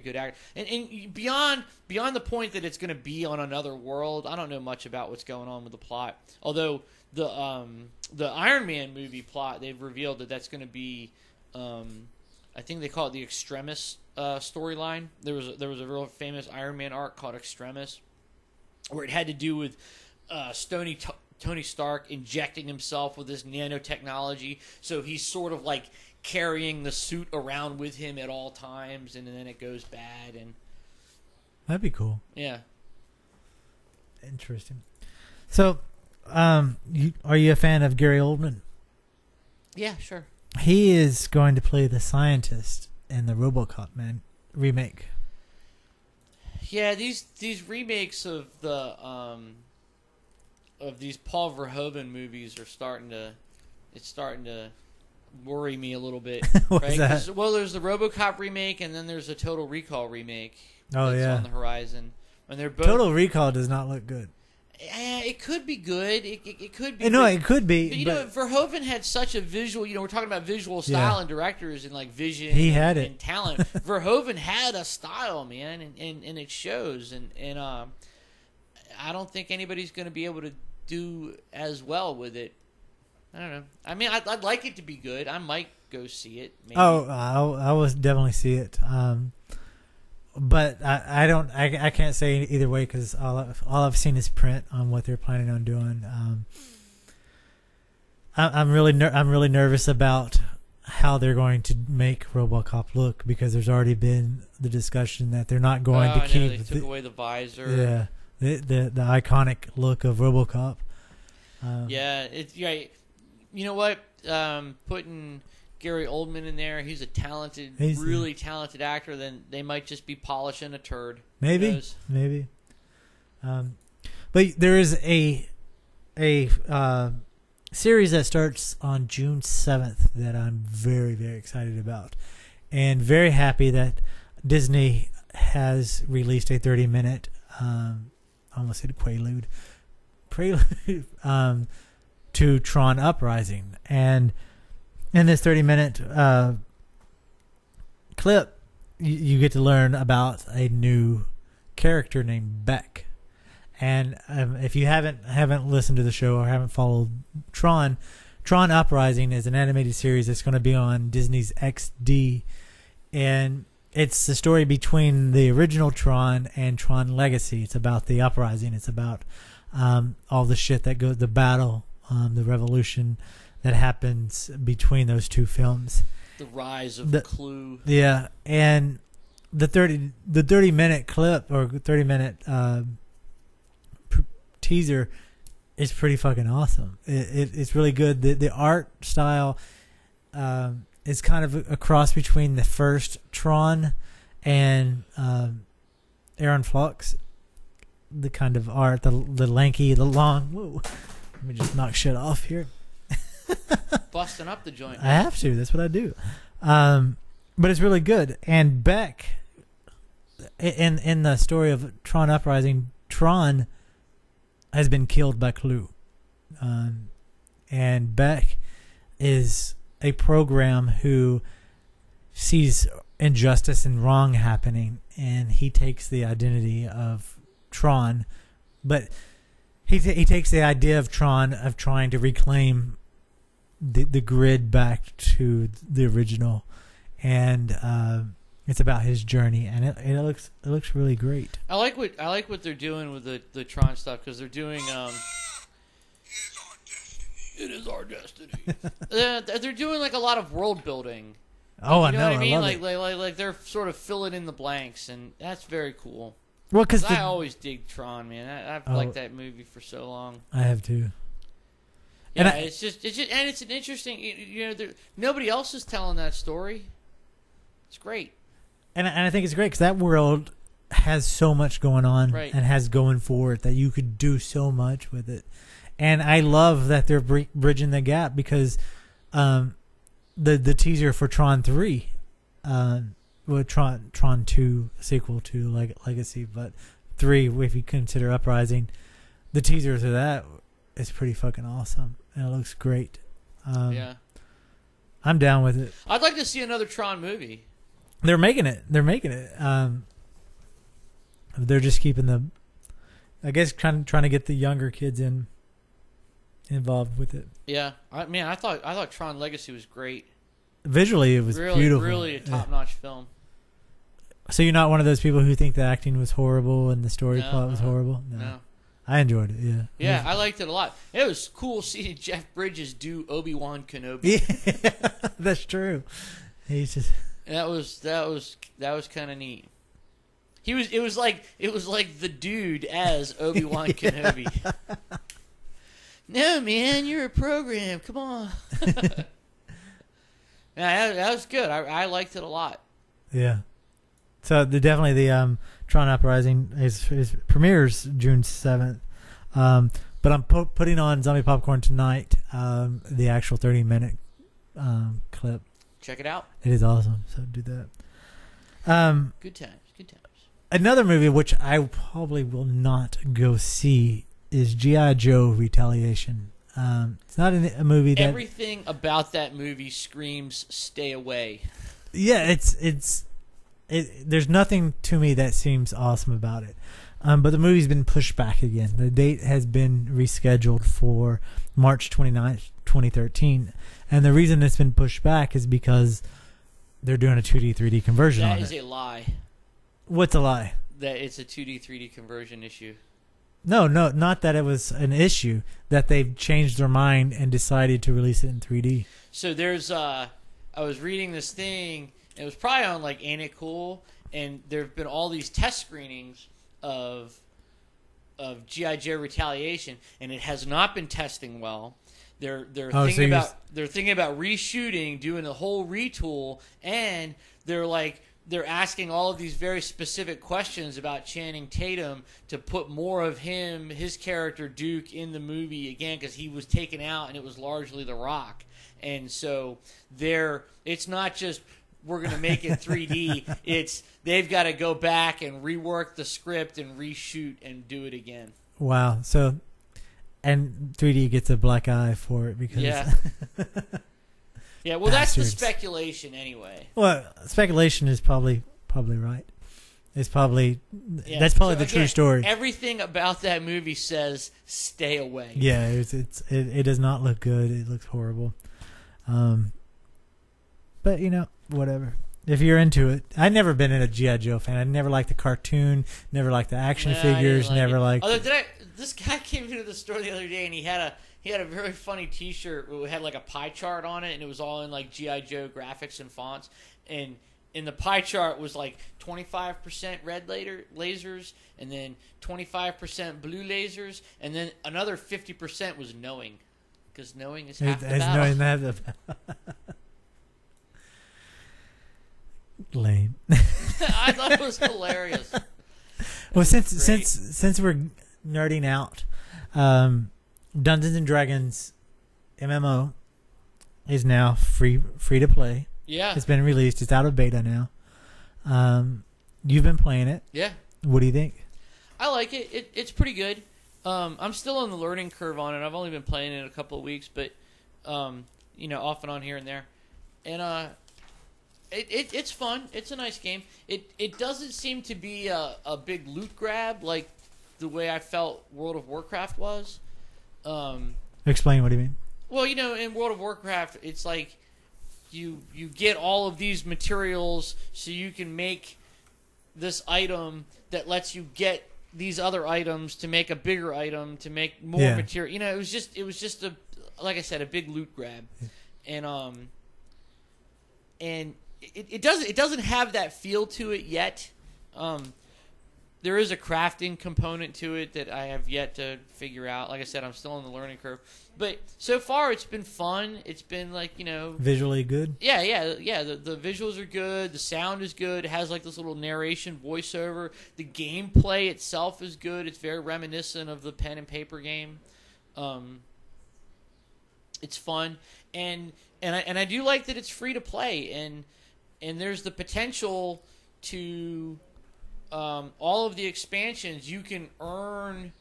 good actor. And beyond the point that it's going to be on another world, I don't know much about what's going on with the plot. Although the Iron Man movie plot, they've revealed that that's going to be, I think they call it the Extremis storyline. There was a real famous Iron Man arc called Extremis, where it had to do with Tony Stark injecting himself with this nanotechnology, so he's sort of like carrying the suit around with him at all times, and then it goes bad. And that'd be cool. Yeah, Interesting. So, are you a fan of Gary Oldman? Yeah, sure. He is going to play the scientist in the RoboCop remake. Yeah, these remakes of the of these Paul Verhoeven movies are starting to worry me a little bit. What's right? that? Well, there's the RoboCop remake, and then there's a Total Recall remake. Oh, that's yeah. on the horizon. And they're both Total Recall does not look good. It could be good. It could be. No, good. it could be. But, you know, Verhoeven had such a visual. You know, we're talking about visual style and directors and like vision. He had and it. Talent. Verhoeven had a style, man, and it shows. And I don't think anybody's going to be able to do as well with it. I don't know. I mean, I'd like it to be good. I might go see it. Maybe. Oh, I will definitely see it. But I don't. I can't say either way because all I've seen is print on what they're planning on doing. I'm really nervous about how they're going to make RoboCop look because there's already been the discussion that they're not going to keep. They took away the visor. Yeah, the iconic look of RoboCop. Yeah, it's right. You know what? Putting Gary Oldman in there, he's a really talented actor. Then they might just be polishing a turd. Maybe. But there is a series that starts on June 7th that I'm very, very excited about, and very happy that Disney has released a 30-minute, I almost said prelude, to Tron Uprising, and in this 30-minute clip, you get to learn about a new character named Beck. And if you haven't listened to the show or haven't followed Tron Uprising is an animated series that's going to be on Disney's XD, and it's the story between the original Tron and Tron Legacy. It's about the Uprising. It's about all the shit that goes, the battle, the revolution that happens between those two films. The rise of the Clue. Yeah, and the 30-minute clip or 30-minute teaser is pretty fucking awesome. It's really good. The art style is kind of a cross between the first Tron and Aaron Flux. The kind of art, the lanky, the long. Whoa, let me just knock shit off here. Busting up the joint. I have to. That's what I do. But it's really good. And Beck, in the story of Tron Uprising, Tron has been killed by Clue. And Beck is a program who sees injustice and wrong happening, and he takes the identity of Tron, but he takes the idea of Tron of trying to reclaim the grid back to the original, and it's about his journey, and it looks really great. I like what they're doing with the Tron stuff because they're doing it is our destiny. They're doing like a lot of world building. Oh, you know I know. what I mean? I love Like they're sort of filling in the blanks, and that's very cool. Well, because I always dig Tron, man. I've liked that movie for so long. I have too. Yeah, and it's just, and it's an interesting. You know, nobody else is telling that story. It's great. And I think it's great because that world has so much going on and has going for it that you could do so much with it. And I love that they're bridging the gap because the teaser for Tron 3, Tron 2 sequel to Legacy, but 3 if you consider Uprising, the teaser to that is pretty fucking awesome and it looks great. Yeah, I'm down with it. I'd like to see another Tron movie. They're making it. They're just keeping I guess trying to get the younger kids involved with it. Yeah, I thought Tron Legacy was great. Visually, it was beautiful. Really a top-notch film. So you're not one of those people who think the acting was horrible and the story plot was horrible? No. I enjoyed it, yeah. Yeah, I liked it a lot. It was cool seeing Jeff Bridges do Obi-Wan Kenobi. Yeah, that's true. He's just... That was kind of neat. It was like the dude as Obi-Wan Kenobi. No, man, you're a program. Come on. Yeah, that was good. I liked it a lot. Yeah. So definitely the Tron Uprising is premieres June 7th. But I'm putting on Zombie Popcorn tonight. The actual 30-minute clip. Check it out. It is awesome. So do that. Good times. Another movie which I probably will not go see is G.I. Joe Retaliation. It's not a movie that... Everything about that movie screams stay away. Yeah, there's nothing to me that seems awesome about it. But the movie's been pushed back again. The date has been rescheduled for March 29th, 2013. And the reason it's been pushed back is because they're doing a 2D, 3D conversion on it. That is a lie. What's a lie? That it's a 2D, 3D conversion issue. No, not that it was an issue. That they've changed their mind and decided to release it in 3D. So there's, I was reading this thing, it was probably on like Ain't It Cool, and there have been all these test screenings of G.I. Joe Retaliation, and it has not been testing well. They're thinking about reshooting, doing a whole retool, and they're asking all of these very specific questions about Channing Tatum to put more of his character Duke in the movie again, because he was taken out and it was largely The Rock. And so it's not just we're going to make it 3D. It's they've got to go back and rework the script and reshoot and do it again. Wow. So, and 3D gets a black eye for it because... Yeah. Yeah, well, that's the speculation anyway. Well, speculation is probably right. It's probably that's probably the true story. Everything about that movie says stay away. Yeah, it does not look good. It looks horrible. But whatever. If you're into it, I've never been a G.I. Joe fan. I never liked the cartoon. Never liked the action figures. Never liked. Although this guy came into the store the other day and he had a very funny T-shirt where it had like a pie chart on it, and it was all in like G.I. Joe graphics and fonts. And in the pie chart was like 25% red lasers, and then 25% blue lasers, and then another 50% was knowing, because knowing is half the battle. Lame. I thought it was hilarious. Well, since we're nerding out. Dungeons and Dragons MMO is now free to play. Yeah. It's been released. It's out of beta now. You've been playing it. Yeah. What do you think? I like it. It's pretty good. I'm still on the learning curve on it. I've only been playing it a couple of weeks, but off and on here and there. And it's fun. It's a nice game. It doesn't seem to be a big loot grab like the way I felt World of Warcraft was. Explain what do you mean? Well, in World of Warcraft, it's like you get all of these materials so you can make this item that lets you get these other items to make a bigger item to make more material. It was just a, like I said, a big loot grab, and it doesn't have that feel to it yet. There is a crafting component to it that I have yet to figure out. Like I said, I'm still on the learning curve. But so far, it's been fun. It's been visually good? Yeah. The visuals are good. The sound is good. It has like this little narration voiceover. The gameplay itself is good. It's very reminiscent of the pen and paper game. It's fun. And I do like that it's free to play. And there's the potential to... all of the expansions, you can earn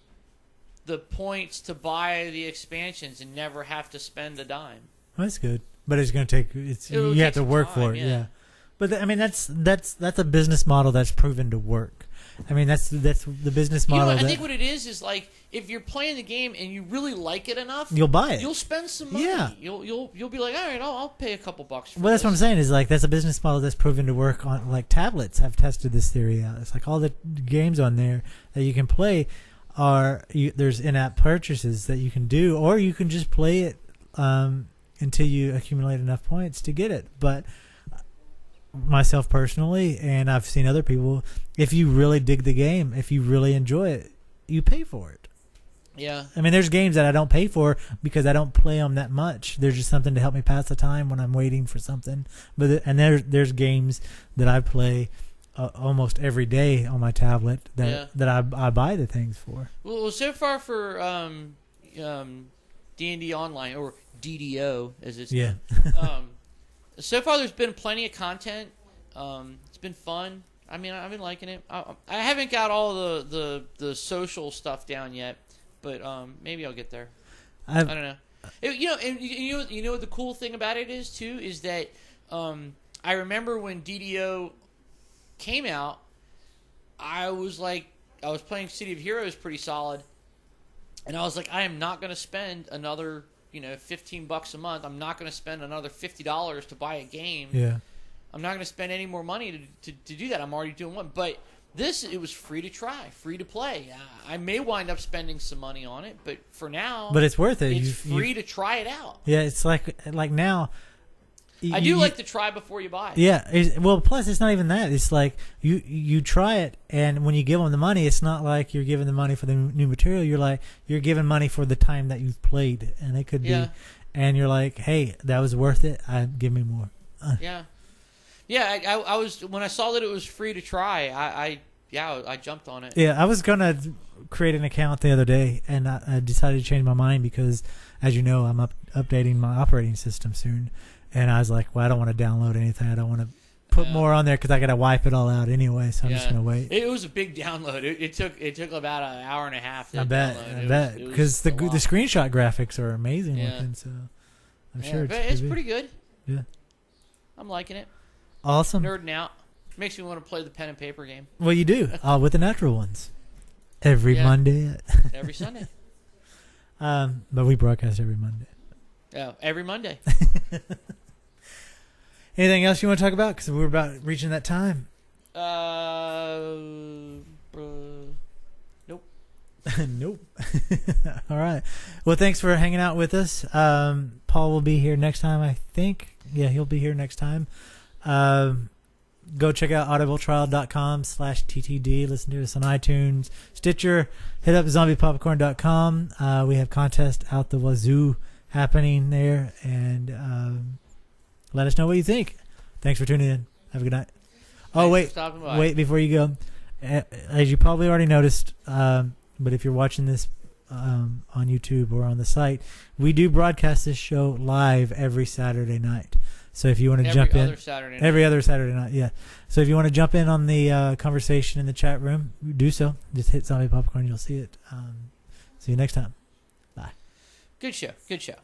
the points to buy the expansions and never have to spend a dime. Well, that's good, but it's going to take. You have to work for it. Yeah. But that's a business model that's proven to work. I mean, that's the business model. I think what it is like if you're playing the game and you really like it enough, you'll buy it. You'll spend some money. Yeah. You'll be like, all right, I'll pay a couple bucks for Well, that's what I'm saying is like that's a business model that's proven to work on like tablets. Have tested this theory out. It's like all the games on there that you can play there's in-app purchases that you can do, or you can just play it until you accumulate enough points to get it. But myself personally, and I've seen other people, if you really dig the game, if you really enjoy it, you pay for it. Yeah. I mean, there's games that I don't pay for because I don't play them that much. There's just something to help me pass the time when I'm waiting for something. And there's games that I play almost every day on my tablet that I buy the things for. Well, so far for D&D Online, or DDO as it's known, so far there's been plenty of content. It's been fun. I mean, I've been liking it. I haven't got all the social stuff down yet, but maybe I'll get there. I don't know. You know what the cool thing about it is too is that I remember when DDO came out, I was playing City of Heroes pretty solid, and I was like, I am not going to spend another $15 a month. I'm not going to spend another $50 to buy a game. Yeah. I'm not going to spend any more money to do that. I'm already doing one. But it was free to try, free to play. I may wind up spending some money on it, but for now, but it's worth it. It's free to try it out. Yeah, it's like now. I do like to try before you buy. Yeah. Well, plus it's not even that. It's like you try it, and when you give them the money, it's not like you're giving the money for the new material. You're giving money for the time that you've played, and it could be. And you're like, hey, that was worth it. Give me more. Yeah. Yeah, I was when I saw that it was free to try. I jumped on it. Yeah, I was gonna create an account the other day, and I decided to change my mind because, as you know, I'm updating my operating system soon, and I was like, well, I don't want to download anything. I don't want to put more on there because I gotta wipe it all out anyway. So I'm just gonna wait. It was a big download. It took about an hour and a half. I bet because the screenshot graphics are amazing looking. So I'm sure it's pretty good. Yeah, I'm liking it. Awesome. Nerding out. Makes me want to play the pen and paper game. Well, you do. With the natural ones. Every Monday. Every Sunday. But we broadcast every Monday. Yeah, every Monday. Anything else you want to talk about? Because we're about reaching that time. Nope. Nope. All right. Well, thanks for hanging out with us. Paul will be here next time, I think. Yeah, he'll be here next time. Go check out audibletrial.com/TTD. Listen to us on iTunes, Stitcher. Hit up zombiepopcorn.com. We have contest out the wazoo happening there, and let us know what you think. Thanks for tuning in. Have a good night. Wait before you go. As you probably already noticed, but if you're watching this on YouTube or on the site, we do broadcast this show live every Saturday night. So if you want to jump in, every other Saturday night, yeah. So if you want to jump in on the conversation in the chat room, do so. Just hit Zombie Popcorn, you'll see it. See you next time. Bye. Good show. Good show.